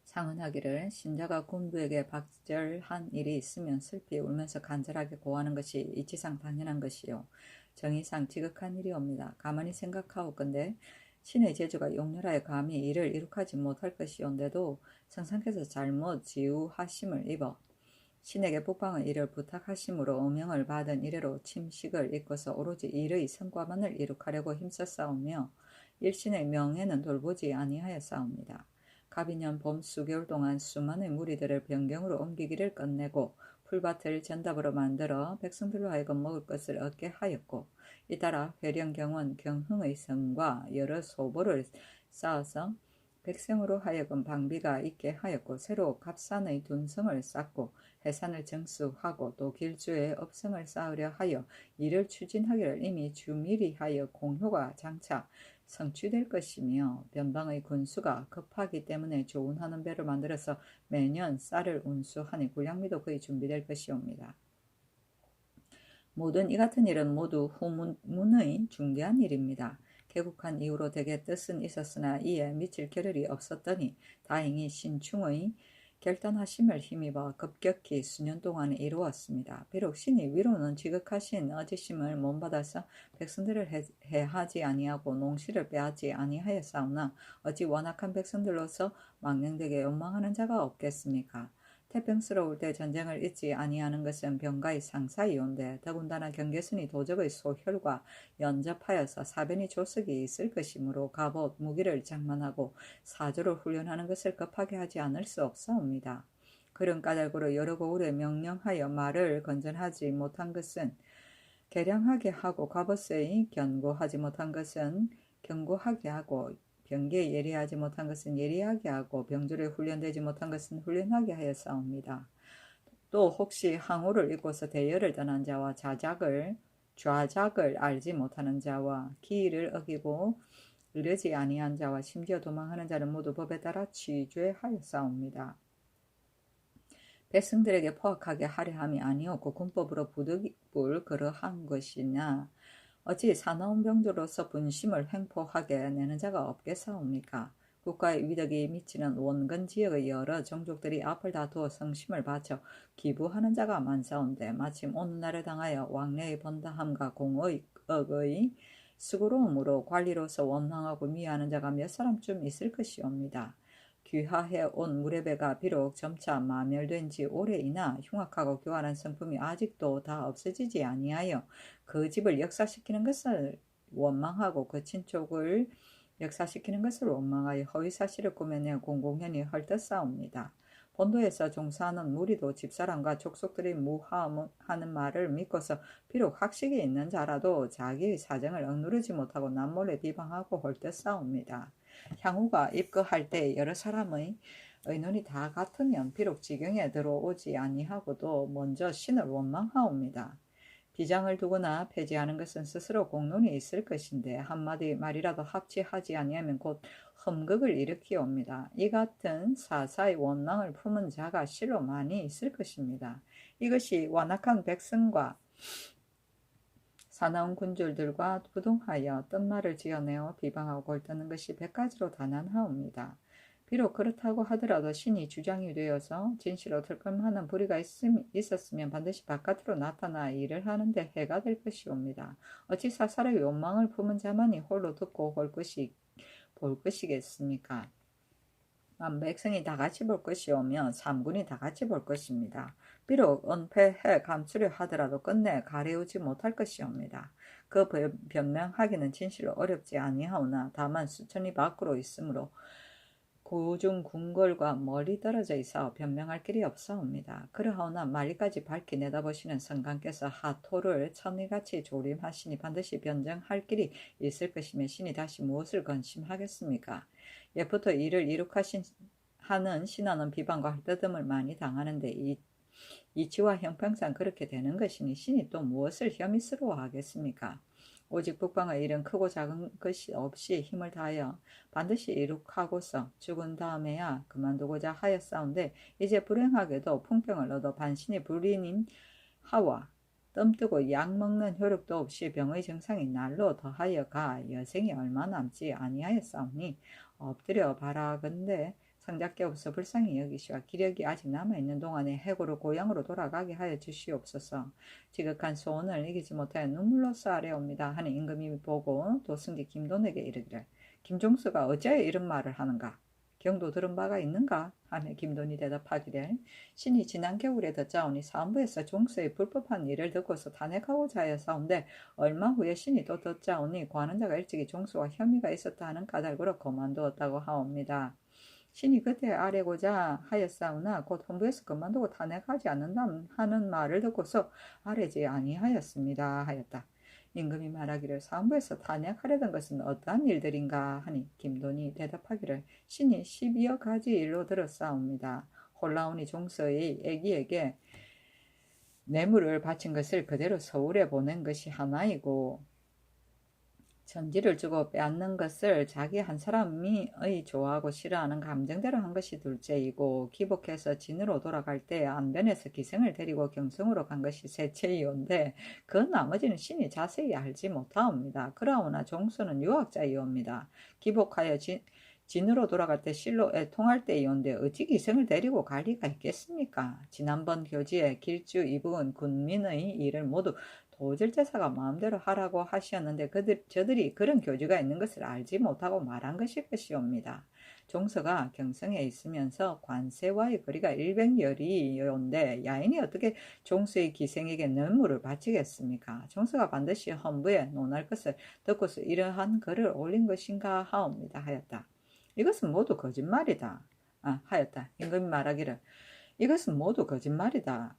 상언하기를 신자가 군부에게 박절한 일이 있으면 슬피 울면서 간절하게 고하는 것이 이치상 당연한 것이요 정의상 지극한 일이옵니다. 가만히 생각하오건대 신의 제주가 용렬하여 감히 이를 이룩하지 못할 것이온데도 성상께서 잘못 지우하심을 입어 신에게 북방의 일을 부탁하심으로 어명을 받은 이래로 침식을 잊고서 오로지 일의 성과만을 이룩하려고 힘썼사오며 일신의 명예는 돌보지 아니하였사옵니다. 갑이년 봄 수개월 동안 수많은 무리들을 변경으로 옮기기를 끝내고 풀밭을 전답으로 만들어 백성들로 하여금 먹을 것을 얻게 하였고 잇따라 회령경원 경흥의 성과 여러 소보를 쌓아서 백성으로 하여금 방비가 있게 하였고 새로 갑산의 둔성을 쌓고 해산을 정수하고 또 길주에 업성을 쌓으려 하여 이를 추진하기를 이미 주미리 하여 공효가 장차 성취될 것이며 변방의 군수가 급하기 때문에 조운하는 배를 만들어서 매년 쌀을 운수하니 군량미도 거의 준비될 것이옵니다. 모든 이 같은 일은 모두 후문의 중대한 일입니다. 개국한 이후로 대개 뜻은 있었으나 이에 미칠 겨를이 없었더니 다행히 신충의 결단하심을 힘입어 급격히 수년 동안 이루었습니다. 비록 신이 위로는 지극하신 어지심을 몸받아서 백성들을 해하지 아니하고 농시를 빼앗지 아니하였사오나 어찌 완악한 백성들로서 망령되게 욕망하는 자가 없겠습니까? 태평스러울 때 전쟁을 잊지 아니하는 것은 병가의 상사이온데 더군다나 경계선이 도적의 소혈과 연접하여서 사변이 조석이 있을 것이므로 갑옷 무기를 장만하고 사조를 훈련하는 것을 급하게 하지 않을 수 없사옵니다. 그런 까닭으로 여러 고을에 명령하여 말을 건전하지 못한 것은 개량하게 하고 갑옷에 견고하지 못한 것은 견고하게 하고 병기에 예리하지 못한 것은 예리하게 하고 병조에 훈련되지 못한 것은 훈련하게 하였사옵니다. 또 혹시 항우를 잊고서 대열을 떠난 자와 좌작을 알지 못하는 자와 기일을 어기고 이르지 아니한 자와 심지어 도망하는 자는 모두 법에 따라 취죄하였사옵니다. 백성들에게 포악하게 하려 함이 아니었고 군법으로 부득불 그러한 것이냐 어찌 사나운 병조로서 분심을 횡포하게 내는 자가 없겠사옵니까? 국가의 위덕이 미치는 원근 지역의 여러 종족들이 앞을 다투어 성심을 바쳐 기부하는 자가 많사온데 마침 오늘날에 당하여 왕래의 번다함과 공의의 수고로움으로 관리로서 원망하고 미워하는 자가 몇 사람쯤 있을 것이옵니다. 귀화해 온 무례배가 비록 점차 마멸된 지 오래이나 흉악하고 교활한 성품이 아직도 다 없어지지 아니하여 그 집을 역사시키는 것을 원망하고 그 친족을 역사시키는 것을 원망하여 허위사실을 꾸며내 공공연히 헐떡사옵니다. 본도에서 종사하는 무리도 집사람과 족속들이 무하는 말을 믿고서 비록 학식이 있는 자라도 자기의 사정을 억누르지 못하고 남몰래 비방하고 헐떡사옵니다. 향후가 입거할 때 여러 사람의 의논이 다 같으면 비록 지경에 들어오지 아니하고도 먼저 신을 원망하옵니다. 비장을 두거나 폐지하는 것은 스스로 공론이 있을 것인데 한마디 말이라도 합치하지 아니하면 곧 흠극을 일으키옵니다. 이 같은 사사의 원망을 품은 자가 실로 많이 있을 것입니다. 이것이 완악한 백성과 사나운 군졸들과 부동하여 뜬말을 지어내어 비방하고 골떠는 것이 100가지로 다난하옵니다. 비록 그렇다고 하더라도 신이 주장이 되어서 진실로 들끓하는 불의가 있었으면 반드시 바깥으로 나타나 일을 하는데 해가 될 것이옵니다. 어찌 사사로이 욕망을 품은 자만이 홀로 듣고 볼 것이겠습니까? 백성이 다 같이 볼 것이오며 삼군이 다 같이 볼 것입니다. 비록 은폐해 감추려 하더라도 끝내 가려우지 못할 것이옵니다. 그 변명하기는 진실로 어렵지 아니하오나 다만 수천리 밖으로 있으므로 고중 궁궐과 멀리 떨어져 있어 변명할 길이 없사옵니다. 그러하오나 말리까지 밝히 내다보시는 성강께서 하토를 천리같이 조림하시니 반드시 변정할 길이 있을 것이며 신이 다시 무엇을 건심하겠습니까? 예부터 이를 하는 신하는 비방과 헐뜯음을 많이 당하는데 이치와 형평상 그렇게 되는 것이니 신이 또 무엇을 혐의스러워하겠습니까? 오직 북방의 일은 크고 작은 것이 없이 힘을 다하여 반드시 이룩하고서 죽은 다음에야 그만두고자 하였사온데 이제 불행하게도 풍병을 얻어 반신이 불인인 하와 뜸뜨고 약 먹는 효력도 없이 병의 증상이 날로 더하여 가 여생이 얼마 남지 아니하였사오니 엎드려 바라건대 성작께 없어 불쌍히 여기시와 기력이 아직 남아있는 동안에 해고로 고향으로 돌아가게 하여 주시옵소서. 지극한 소원을 이기지 못하여 눈물로써 아뢰옵니다 하는 임금이 보고 도승지 김돈에게 이르기를 김종수가 어찌하여 이런 말을 하는가? 경도 들은 바가 있는가? 하며 김돈이 대답하기를 신이 지난 겨울에 듣자오니 사헌부에서 종수의 불법한 일을 듣고서 탄핵하고자 하여사온데 얼마 후에 신이 또 듣자오니 관원자가 일찍이 종수와 혐의가 있었다 하는 까닭으로 그만두었다고 하옵니다. 신이 그때 아뢰고자 하였사오나 곧 헌부에서 그만두고 탄핵하지 않는다 하는 말을 듣고서 아뢰지 아니하였습니다 하였다. 임금이 말하기를 사헌부에서 탄핵하려던 것은 어떠한 일들인가 하니 김돈이 대답하기를 신이 12여 가지 일로 들었사옵니다. 홀라오니 종서의 애기에게 뇌물을 바친 것을 그대로 서울에 보낸 것이 하나이고 전지를 주고 빼앗는 것을 자기 한 사람이 좋아하고 싫어하는 감정대로 한 것이 둘째이고 기복해서 진으로 돌아갈 때 안변에서 기생을 데리고 경성으로 간 것이 셋째이온데 그 나머지는 신이 자세히 알지 못하옵니다. 그러나 종수는 유학자이옵니다. 기복하여 진으로 돌아갈 때 실로 애통할 때이온데 어찌 기생을 데리고 갈 리가 있겠습니까? 지난번 교지에 길주 이북은 군민의 일을 모두 도질제사가 마음대로 하라고 하시었는데 저들이 그런 교주가 있는 것을 알지 못하고 말한 것일 것이옵니다. 종서가 경성에 있으면서 관세와의 거리가 100여리인데 야인이 어떻게 종수의 기생에게 뇌물을 바치겠습니까? 종서가 반드시 헌부에 논할 것을 듣고서 이러한 글을 올린 것인가 하옵니다 하였다. 이것은 모두 거짓말이다. 하였다. 임금이 말하기를 이것은 모두 거짓말이다.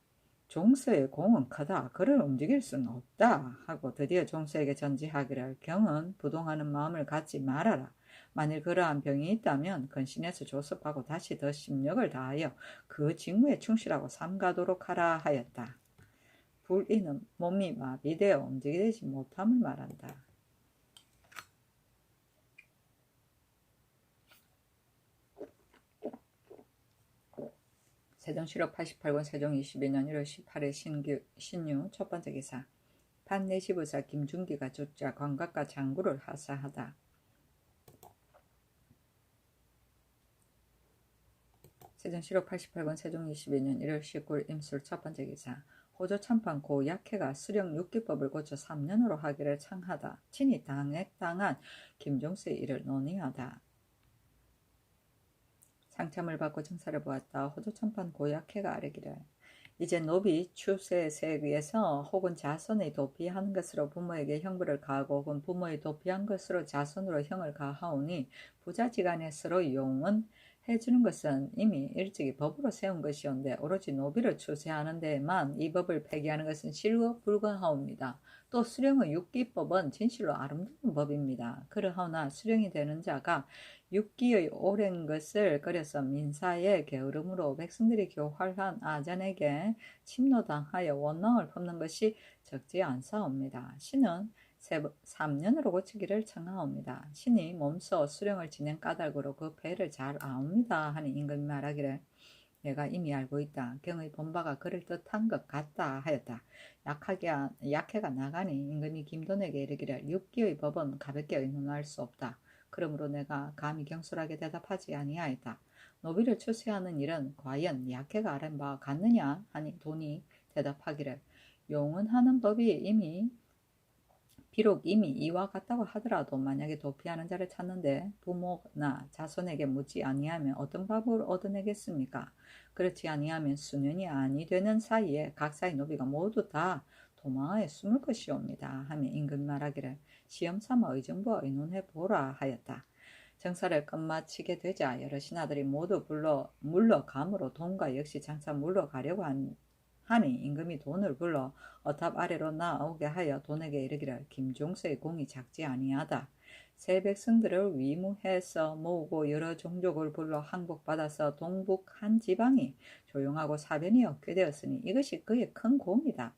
종서의 공은 크다. 그를 움직일 수는 없다. 하고 드디어 종서에게 전지하기를 경은 부동하는 마음을 갖지 말아라. 만일 그러한 병이 있다면 근신해서 조습하고 다시 더 심력을 다하여 그 직무에 충실하고 삼가도록 하라 하였다. 불의는 몸이 마비되어 움직이지 못함을 말한다. 세종실록 88권 세종 22년 1월 18일 신유 첫 번째 기사 판내시부사 김중기가 쫓자 관각과 장구를 하사하다. 세종실록 88권 세종 22년 1월 19일 임술 첫 번째 기사 호조 참판 고 약해가 수령 6기법을 고쳐 3년으로 하기를 청하다. 친히 당한 김종수의 일을 논의하다. 상참을 받고 정사를 보았다. 호조 참판 고약해가 아뢰기를 이제 노비 추세에 의해서 혹은 자손의 도피한 것으로 부모에게 형벌을 가하고 혹은 부모의 도피한 것으로 자손으로 형을 가하오니 부자지간에 서로 용은 해주는 것은 이미 일찍이 법으로 세운 것이온데 오로지 노비를 추세하는 데에만 이 법을 폐기하는 것은 실로 불가하옵니다. 또 수령의 육기법은 진실로 아름다운 법입니다. 그러하오나 수령이 되는 자가 육기의 오랜 것을 끓여서 민사에 게으름으로 백성들이 교활한 아전에게 침노당하여 원망을 품는 것이 적지 않사옵니다. 신은 3년으로 고치기를 청하옵니다. 신이 몸소 수령을 지낸 까닭으로 그 배를 잘 아옵니다 하니 임금이 말하기를 내가 이미 알고 있다. 경의 본바가 그를 뜻한 것 같다 하였다. 약해가 나가니 임금이 김돈에게 이르기를 육기의 법은 가볍게 의논할 수 없다. 그러므로 내가 감히 경솔하게 대답하지 아니하였다. 노비를 추세하는 일은 과연 약해가 아랜 바 같느냐 하니 돈이 대답하기를 용은 하는 법이 비록 이미 이와 같다고 하더라도 만약에 도피하는 자를 찾는데 부모나 자손에게 묻지 아니하면 어떤 밥을 얻어내겠습니까? 그렇지 아니하면 수년이 아니 되는 사이에 각사의 노비가 모두 다 도망하여 숨을 것이옵니다. 하며 임금이 말하기를 시험삼아 의정부와 의논해 보라 하였다. 정사를 끝마치게 되자 여러 신하들이 모두 물러가므로 돈과 역시 장차 물러가려고 하니 임금이 돈을 불러 어탑 아래로 나오게 하여 돈에게 이르기를 김종서의 공이 작지 아니하다. 새 백성들을 위무해서 모으고 여러 종족을 불러 항복받아서 동북 한 지방이 조용하고 사변이 없게 되었으니 이것이 그의 큰 공이다.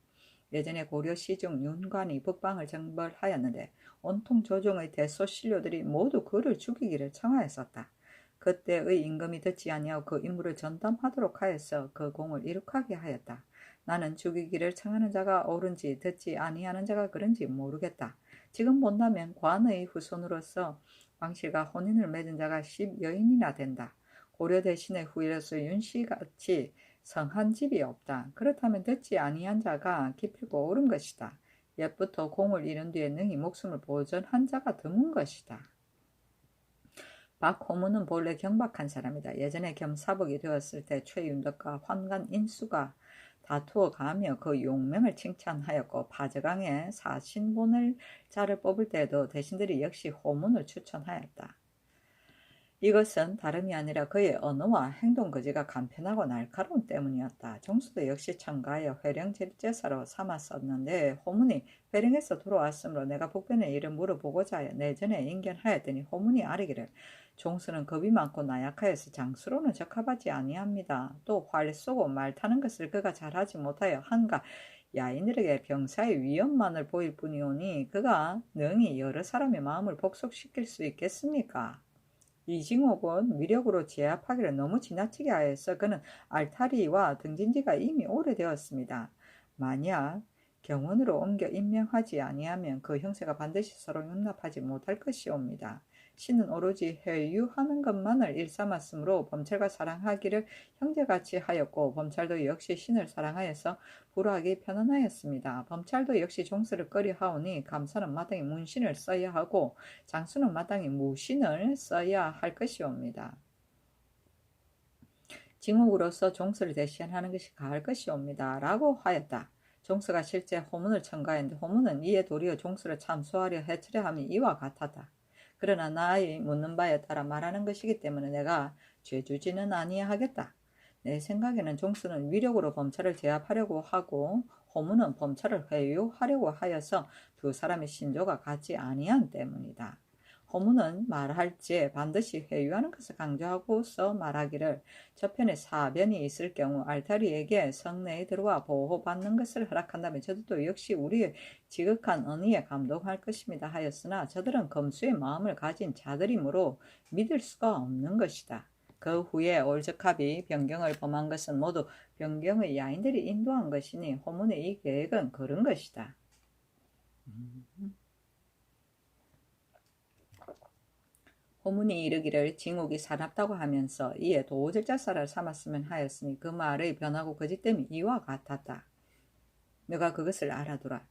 예전에 고려 시중 윤관이 북방을 정벌하였는데 온통 조정의 대소신료들이 모두 그를 죽이기를 청하였었다. 그때의 임금이 듣지 아니하고 그 임무를 전담하도록 하여서 그 공을 이룩하게 하였다. 나는 죽이기를 청하는 자가 옳은지 듣지 아니하는 자가 그런지 모르겠다. 지금 본다면 관의 후손으로서 왕실과 혼인을 맺은 자가 10여인이나 된다. 고려 대신의 후일로서 윤씨같이 성한 집이 없다. 그렇다면 듣지 아니한 자가 기필코 옳은 것이다. 옛부터 공을 이룬 뒤에 능히 목숨을 보존한 자가 드문 것이다. 박호문은 본래 경박한 사람이다. 예전에 겸사복이 되었을 때 최윤덕과 환관 인수가 다투어 가며 그 용명을 칭찬하였고 파저강에 사신 보낼 자를 뽑을 때에도 대신들이 역시 호문을 추천하였다. 이것은 다름이 아니라 그의 언어와 행동 거지가 간편하고 날카로운 때문이었다. 종수도 역시 첨가하여 회령제사로 삼았었는데 호문이 회령에서 돌아왔으므로 내가 북변의 일을 물어보고자 하여 내전에 인견하였더니 호문이 아뢰기를 종수는 겁이 많고 나약하여서 장수로는 적합하지 아니합니다. 또 활 쏘고 말 타는 것을 그가 잘하지 못하여 한가 야인들에게 병사의 위험만을 보일 뿐이오니 그가 능히 여러 사람의 마음을 복속시킬 수 있겠습니까? 이징옥은 위력으로 제압하기를 너무 지나치게 하여서 그는 알타리와 등진지가 이미 오래되었습니다. 만약 경원으로 옮겨 임명하지 아니하면 그 형세가 반드시 서로 용납하지 못할 것이옵니다. 신은 오로지 회유하는 것만을 일삼았으므로 범찰과 사랑하기를 형제같이 하였고 범찰도 역시 신을 사랑하여서 불하기 편안하였습니다. 범찰도 역시 종수를 꺼려하오니 감사는 마땅히 문신을 써야 하고 장수는 마땅히 무신을 써야 할 것이옵니다. 징옥으로서 종수를 대신하는 것이 가할 것이옵니다. 라고 하였다. 종수가 실제 호문을 첨가했는데 호문은 이에 도리어 종수를 참소하려 해치려 함이 이와 같았다. 그러나 나의 묻는 바에 따라 말하는 것이기 때문에 내가 죄주지는 아니하겠다. 내 생각에는 종수는 위력으로 범찰을 제압하려고 하고 호문은 범찰을 회유하려고 하여서 두 사람의 신조가 같지 아니한 때문이다. 호문은 말할지 반드시 회유하는 것을 강조하고서 말하기를 저편에 사변이 있을 경우 알타리에게 성내에 들어와 보호받는 것을 허락한다면 저들도 역시 우리의 지극한 언의에 감동할 것입니다 하였으나 저들은 검수의 마음을 가진 자들이므로 믿을 수가 없는 것이다. 그 후에 올적합이 변경을 범한 것은 모두 변경의 야인들이 인도한 것이니 호문의 이 계획은 그런 것이다. 호문이 이르기를 징옥이 사납다고 하면서 이에 도적자사를 삼았으면 하였으니 그 말의 변하고 거짓됨이 이와 같았다. 너가 그것을 알아두라.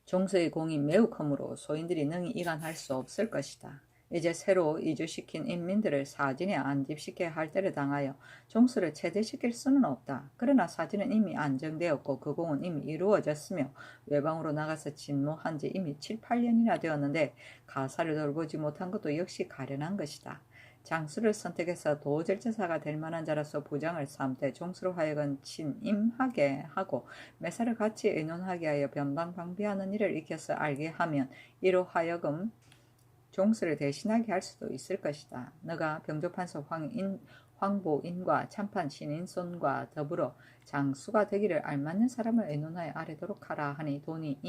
종서의 공이 매우 크므로 소인들이 능히 이간할 수 없을 것이다. 이제 새로 이주시킨 인민들을 사진에 안집시켜야 할 때를 당하여 종수를 체대시킬 수는 없다. 그러나 사진은 이미 안정되었고 그 공은 이미 이루어졌으며 외방으로 나가서 진모한 지 이미 7, 8년이나 되었는데 가사를 돌보지 못한 것도 역시 가련한 것이다. 장수를 선택해서 도절제사가 될 만한 자로서 부장을 삼되 종수로 하여금 친임하게 하고 매사를 같이 의논하게 하여 변방방비하는 일을 익혀서 알게 하면 이로 하여금 종수를 대신하게 할 수도 있을 것이다. 너가 병조판서 황보인과 참판 신인손과 더불어 장수가 되기를 알맞는 사람을 의논하여 아뢰도록 하라 하니 돈이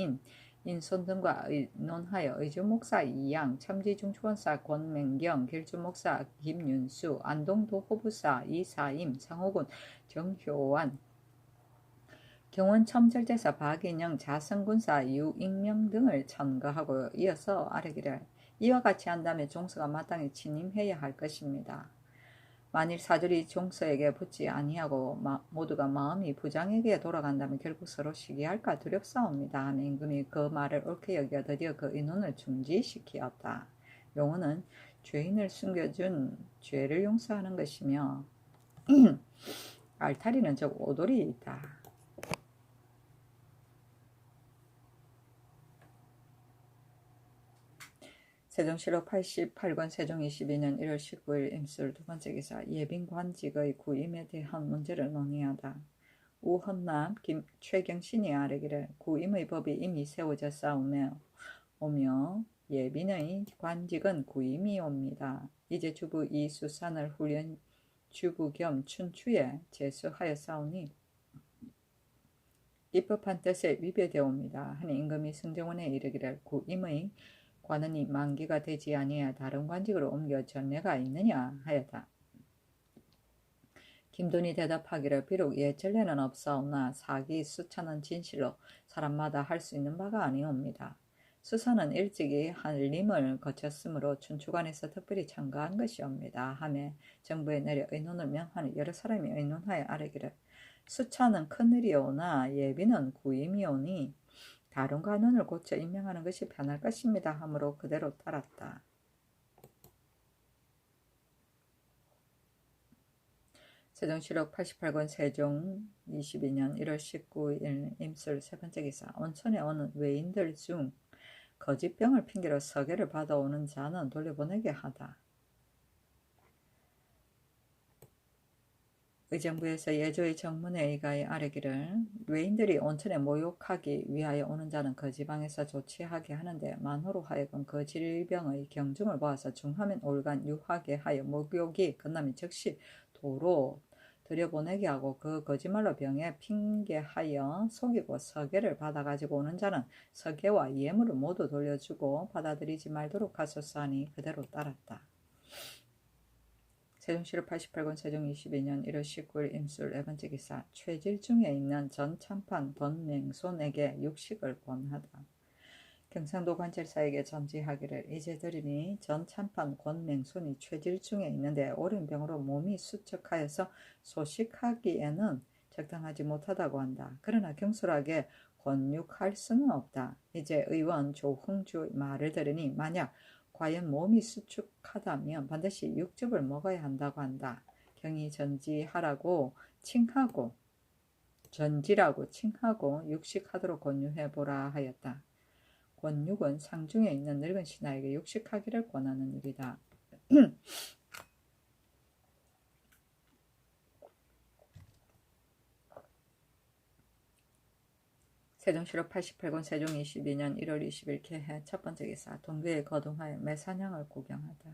인손 등과 의논하여 의주목사 이양, 참지중추원사 권맹경, 길주목사 김윤수, 안동도호부사 이사임, 상호군 정효환, 경원첨절제사 박인영, 자성군사 유익명 등을 첨가하고 이어서 아뢰기를 이와 같이 한다면 종서가 마땅히 취임해야 할 것입니다. 만일 사절이 종서에게 붙지 아니하고 모두가 마음이 부장에게 돌아간다면 결국 서로 시기할까 두렵사옵니다 하며 임금이 그 말을 옳게 여겨 드디어 그 의논을 중지시키었다. 용어는 죄인을 숨겨준 죄를 용서하는 것이며 알타리는 즉 오돌이다. 세종실록 88권 세종 22년 1월 19일 임술 두 번째 기사 예빈관직의 구임에 대한 문제를 논의하다. 우헌남 최경신이 아뢰기를 구임의 법이 이미 세워졌사오며 예빈의 관직은 구임이옵니다. 이제 주부 이수산을 훈련 주부 겸 춘추에 제수하였사오니 입법한 뜻에 위배되옵니다. 하니 임금이 승정원에 이르기를 구임의 관원이 만기가 되지 아니하여 다른 관직으로 옮겨 전례가 있느냐 하였다. 김돈이 대답하기를 비록 예전례는 없사오나 사기 수차는 진실로 사람마다 할 수 있는 바가 아니옵니다. 수사는 일찍이 한림을 거쳤으므로 춘추관에서 특별히 참가한 것이옵니다. 하며 정부에 내려 의논을 명하니 여러 사람이 의논하여 아뢰기를 수차는 큰일이오나 예비는 구임이오니 다른 관원을 고쳐 임명하는 것이 편할 것입니다. 하므로 그대로 따랐다. 세종실록 88권 세종 22년 1월 19일 임술 세 번째 기사 온천에 오는 외인들 중 거짓병을 핑계로 서계를 받아오는 자는 돌려보내게 하다. 의정부에서 예조의 정문에 의가에 아뢰기를 외인들이 온천에 모욕하기 위하여 오는 자는 그 지방에서 조치하게 하는데 만호로 하여금 그 질병의 경중을 보아서 중하면 올간 유하게 하여 목욕이 끝나면 즉시 도로 들여보내게 하고 그 거짓말로 병에 핑계하여 속이고 서계를 받아가지고 오는 자는 서계와 예물을 모두 돌려주고 받아들이지 말도록 하소서 하니 그대로 따랐다. 세종실록 88권 세종 22년 1월 19일 임술 네 번째 기사 최질중에 있는 전 참판 권맹손에게 육식을 권하다. 경상도 관찰사에게 전지하기를 이제 들으니 전 참판 권맹손이 최질중에 있는데 오랜 병으로 몸이 수척하여서 소식하기에는 적당하지 못하다고 한다. 그러나 경솔하게 권육할 수는 없다. 이제 의원 조흥주의 말을 들으니 만약 과연 몸이 수축하다면 반드시 육즙을 먹어야 한다고 한다. 경이 전지하라고 칭하고 전지라고 칭하고 육식하도록 권유해보라 하였다. 권육은 상중에 있는 늙은 신하에게 육식하기를 권하는 일이다. 세종실록 88권 세종 22년 1월 20일 개해 첫 번째 기사 동교에 거동하여 매산향을 구경하다.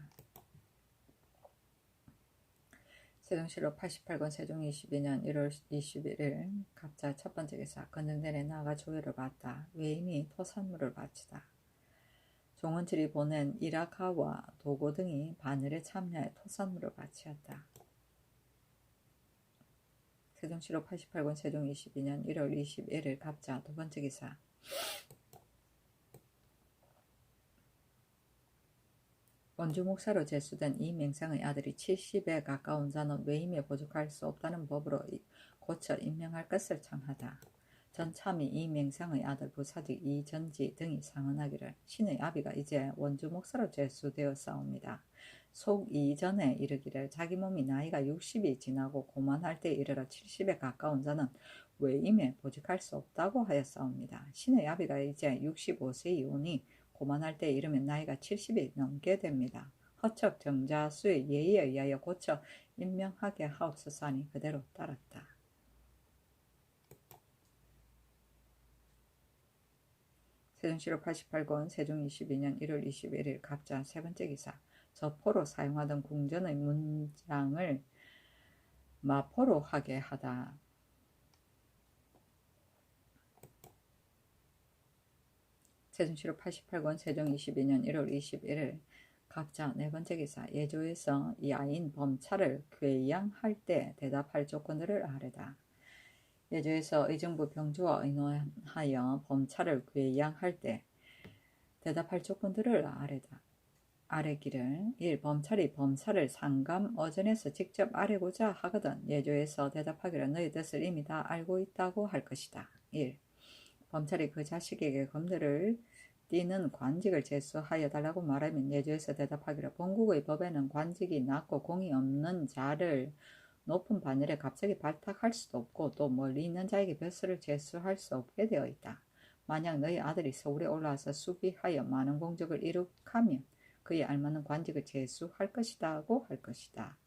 세종실록 88권 세종 22년 1월 21일 갑자 첫 번째 기사 건능전에 나아가 조회를 받다. 외인이 토산물을 바치다. 종원칠이 보낸 이라카와 도고 등이 바늘에 참여해 토산물을 바치었다. 세종실록 88권 세종 22년 1월 21일 갑자 두 번째 기사 원주 목사로 제수된 이 맹상의 아들이 70에 가까운 자는 외임에 보직할 수 없다는 법으로 고쳐 임명할 것을 청하다. 전 참이 이 맹상의 아들 부사직 이전지 등이 상언하기를 신의 아비가 이제 원주 목사로 제수되었사옵니다. 속 이전에 이르기를 자기 몸이 나이가 60이 지나고 고만할 때 이르러 70에 가까운 자는 외임에 보직할 수 없다고 하였사옵니다. 신의 아비가 이제 65세이오니 고만할 때 이르면 나이가 70이 넘게 됩니다. 허척 정자수의 예의에 의하여 고쳐 임명하게 하옵소서 하니 그대로 따랐다. 세종실록 88권 세종 22년 1월 21일 갑자 세 번째 기사 저포로 사용하던 궁전의 문장을 마포로 하게 하다. 세종실록 88권 세종 22년 1월 21일 갑자 네 번째 기사 예조에서 야인 범차를 괴양할 때 대답할 조건들을 아뢰다. 예조에서 의정부 병조와 의논하여 범차를 괴양할 때 대답할 조건들을 아뢰다. 아뢰기를 1. 범찰이 범사를 상감 어전에서 직접 아뢰고자 하거든 예조에서 대답하기를 너희 뜻을 이미 다 알고 있다고 할 것이다. 1. 범찰이 그 자식에게 검들을 띠는 관직을 제수하여 달라고 말하면 예조에서 대답하기를 본국의 법에는 관직이 낮고 공이 없는 자를 높은 반열에 갑자기 발탁할 수도 없고 또 멀리 있는 자에게 벼슬을 제수할 수 없게 되어 있다. 만약 너희 아들이 서울에 올라와서 수비하여 많은 공적을 이룩하면 그에 알맞는 관직을 제수할 것이다고 할 것이다.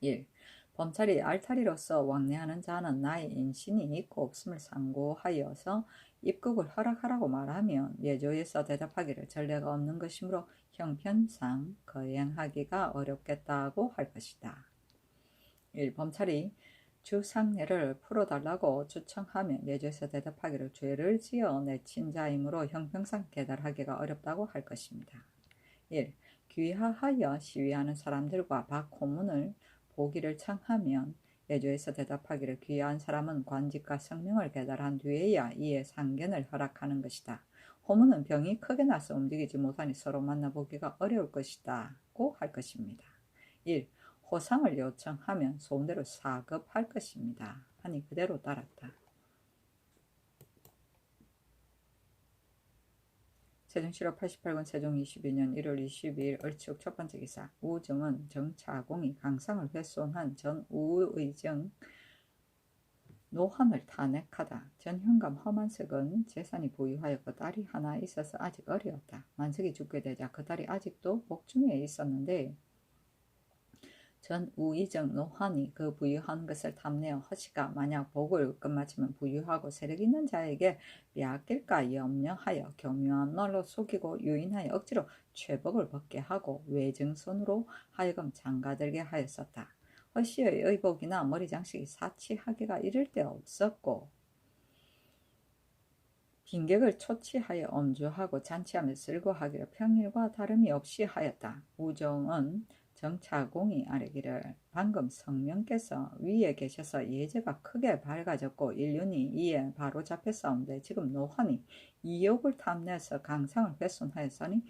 1. 범찰이 알타리로서 왕래하는 자는 나의 인신이 있고 없음을 상고하여서 입국을 허락하라고 말하면 예조에서 대답하기를 전례가 없는 것이므로 형편상 거행하기가 어렵겠다고 할 것이다. 1. 범찰이 주상례를 풀어달라고 주청하면 예조에서 대답하기를 죄를 지어 내친 자이므로 형평상 계달하기가 어렵다고 할 것입니다. 1. 귀하하여 시위하는 사람들과 박호문을 보기를 청하면 예조에서 대답하기를 귀한 사람은 관직과 성명을 계달한 뒤에야 이에 상견을 허락하는 것이다. 호문은 병이 크게 나서 움직이지 못하니 서로 만나보기가 어려울 것이다고 할 것입니다. 1. 호상을 요청하면 소원대로 사급할 것입니다. 하니 그대로 따랐다. 세종실록 88권 세종 22년 1월 22일 얼추 첫 번째 기사. 우정은 정차공이 강상을 훼손한 전 우의정 노환을 탄핵하다. 전 현감 허만석은 재산이 부유하였고 딸이 하나 있어서 아직 어리었다. 만석이 죽게 되자 그 딸이 아직도 복중에 있었는데 전 우의정 노환이 그 부유한 것을 탐내어 허씨가 만약 복을 끝마치면 부유하고 세력 있는 자에게 빼앗길까 염려하여 교묘한 말로 속이고 유인하여 억지로 최복을 벗게 하고 외증손으로 하여금 장가들게 하였었다. 허씨의 의복이나 머리 장식이 사치하기가 이를 데 없었고 빈객을 초치하여 엄주하고 잔치하며 쓸고 하기를 평일과 다름이 없이 하였다. 우정은 정차공이 아뢰기를 방금 성명께서 위에 계셔서 예제가 크게 밝아졌고 인륜이 이에 바로 잡혔사온데 지금 노환이 이욕을 탐내서 강상을 훼손하였으니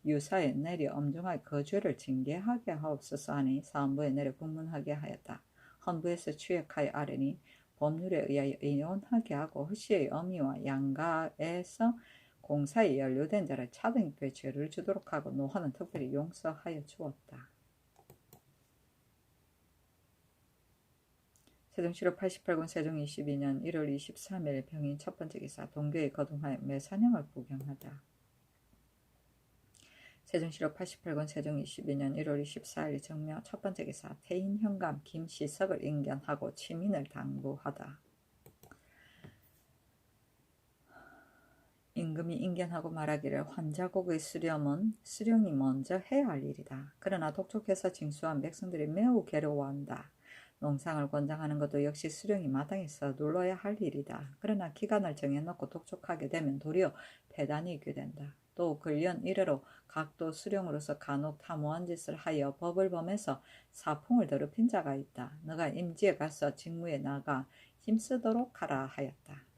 유사에 내려 엄중하게 그 죄를 징계하게 하옵소서 하니 사헌부에 내려 국문하게 하였다. 헌부에서 취획하여 아뢰니 법률에 의하여 인원하게 하고 허씨의 어미와 양가에서 공사에 연루된 자를 차등입에 죄를 주도록 하고 노환은 특별히 용서하여 주었다. 세종실록 88권 세종 22년 1월 23일 병인 첫 번째 기사. 동교에 거동하여 매사냥을 구경하다. 세종실록 88권 세종 22년 1월 24일 정묘 첫 번째 기사. 태인 현감 김시석을 인견하고 치민을 당부하다. 임금이 인견하고 말하기를 환자곡의 수령은 수령이 먼저 해야 할 일이다. 그러나 독촉해서 징수한 백성들이 매우 괴로워한다. 농상을 권장하는 것도 역시 수령이 마땅해서 눌러야 할 일이다. 그러나 기간을 정해놓고 독촉하게 되면 도리어 폐단이 있게 된다. 또 근련 이래로 각도 수령으로서 간혹 탐호한 짓을 하여 법을 범해서 사풍을 더럽힌 자가 있다. 너가 임지에 가서 직무에 나가 힘쓰도록 하라 하였다.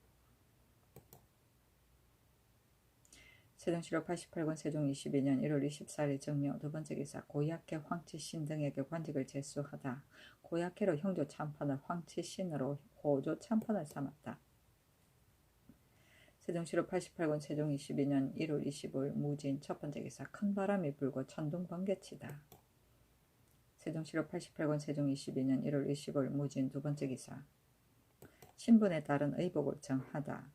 세종실록 88권 세종 22년 1월 24일 정묘 두 번째 기사. 고약해 황치신 등에게 관직을 제수하다. 고약해로 형조 참판을 황치신으로 호조 참판을 삼았다. 세종실록 88권 세종 22년 1월 25일 무진 첫 번째 기사. 큰 바람이 불고 천둥 번개치다. 세종실록 88권 세종 22년 1월 25일 무진 두 번째 기사. 신분에 따른 의복을 정하다.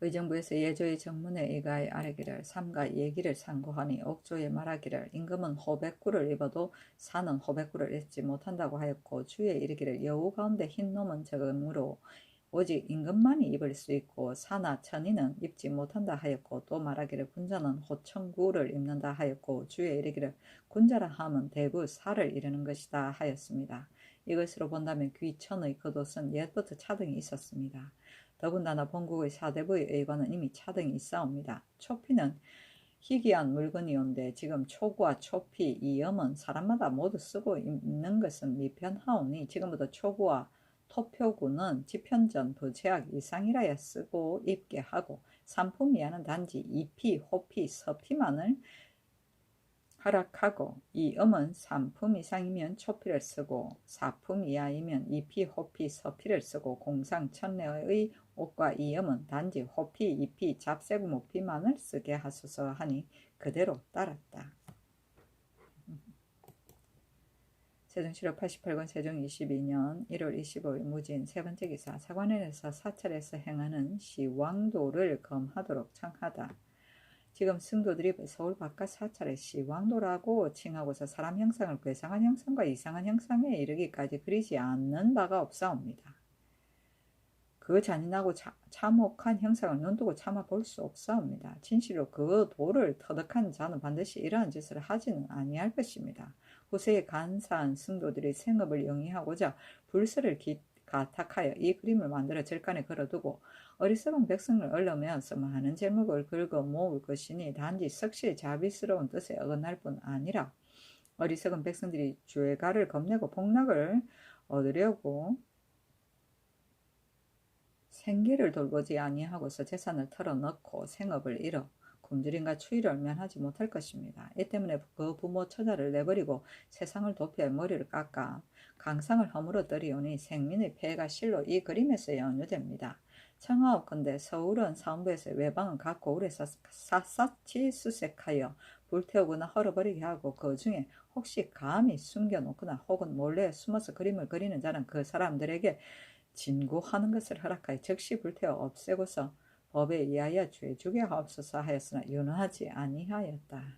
의정부에서 예조의 정문에 의가에 아뢰기를 삼가 얘기를 상고하니 옥조에 말하기를 임금은 호백구를 입어도 사는 호백구를 입지 못한다고 하였고 주에 이르기를 여우 가운데 흰 놈은 적으므로 오직 임금만이 입을 수 있고 사나 천인은 입지 못한다 하였고 또 말하기를 군자는 호청구를 입는다 하였고 주에 이르기를 군자라 함은 대구 살을 이르는 것이다 하였습니다. 이것으로 본다면 귀천의 겉옷은 옛부터 차등이 있었습니다. 더군다나 본국의 사대부의 의관은 이미 차등이 있사옵니다. 초피는 희귀한 물건이온데 지금 초구와 초피 이 염은 사람마다 모두 쓰고 있는 것은 미편하오니 지금부터 초구와 토표구는 지편전 부제약 이상이라야 쓰고 입게 하고 3품 이하는 단지 2피, 호피, 서피만을 허락하고 이 음은 3품 이상이면 초피를 쓰고 4품 이하이면 2피, 호피, 서피를 쓰고 공상 천내의 옷과 이 음은 단지 호피, 2피, 잡세구 모피만을 쓰게 하소서 하니 그대로 따랐다. 세종실록 88권 세종 22년 1월 25일 무진 세 번째 기사 사관원에서 사찰에서 행하는 시왕도를 검하도록 청하다. 지금 승도들이 서울 바깥 사찰에 시왕도라고 칭하고서 사람 형상을 괴상한 형상과 이상한 형상에 이르기까지 그리지 않는 바가 없사옵니다. 그 잔인하고 참혹한 형상을 눈두고 참아 볼 수 없사옵니다. 진실로 그 도를 터득한 자는 반드시 이러한 짓을 하지는 아니할 것입니다. 후세에 간사한 승도들이 생업을 영위하고자 불서를 가탁하여 이 그림을 만들어 절간에 걸어두고 어리석은 백성을 얼러매어서 많은 제목을 긁어 모을 것이니 단지 석시의 자비스러운 뜻에 어긋날 뿐 아니라 어리석은 백성들이 죄가를 겁내고 복락을 얻으려고 생계를 돌보지 아니하고서 재산을 털어넣고 생업을 잃어 굶주림과 추위를 면하지 못할 것입니다. 이 때문에 그 부모 처자를 내버리고 세상을 도피해 머리를 깎아 강상을 허물어 떨이오니 생민의 폐해가 실로 이 그림에서 연유됩니다. 청하옵건대 서울은 사원부에서 외방은 각 고을에 샅샅이 수색하여 불태우거나 헐어버리게 하고 그 중에 혹시 감히 숨겨놓거나 혹은 몰래 숨어서 그림을 그리는 자는 그 사람들에게 진고하는 것을 허락하여 즉시 불태워 없애고서 법에 의하여 죄 주게 하옵소서 하였으나 윤허하지 아니하였다.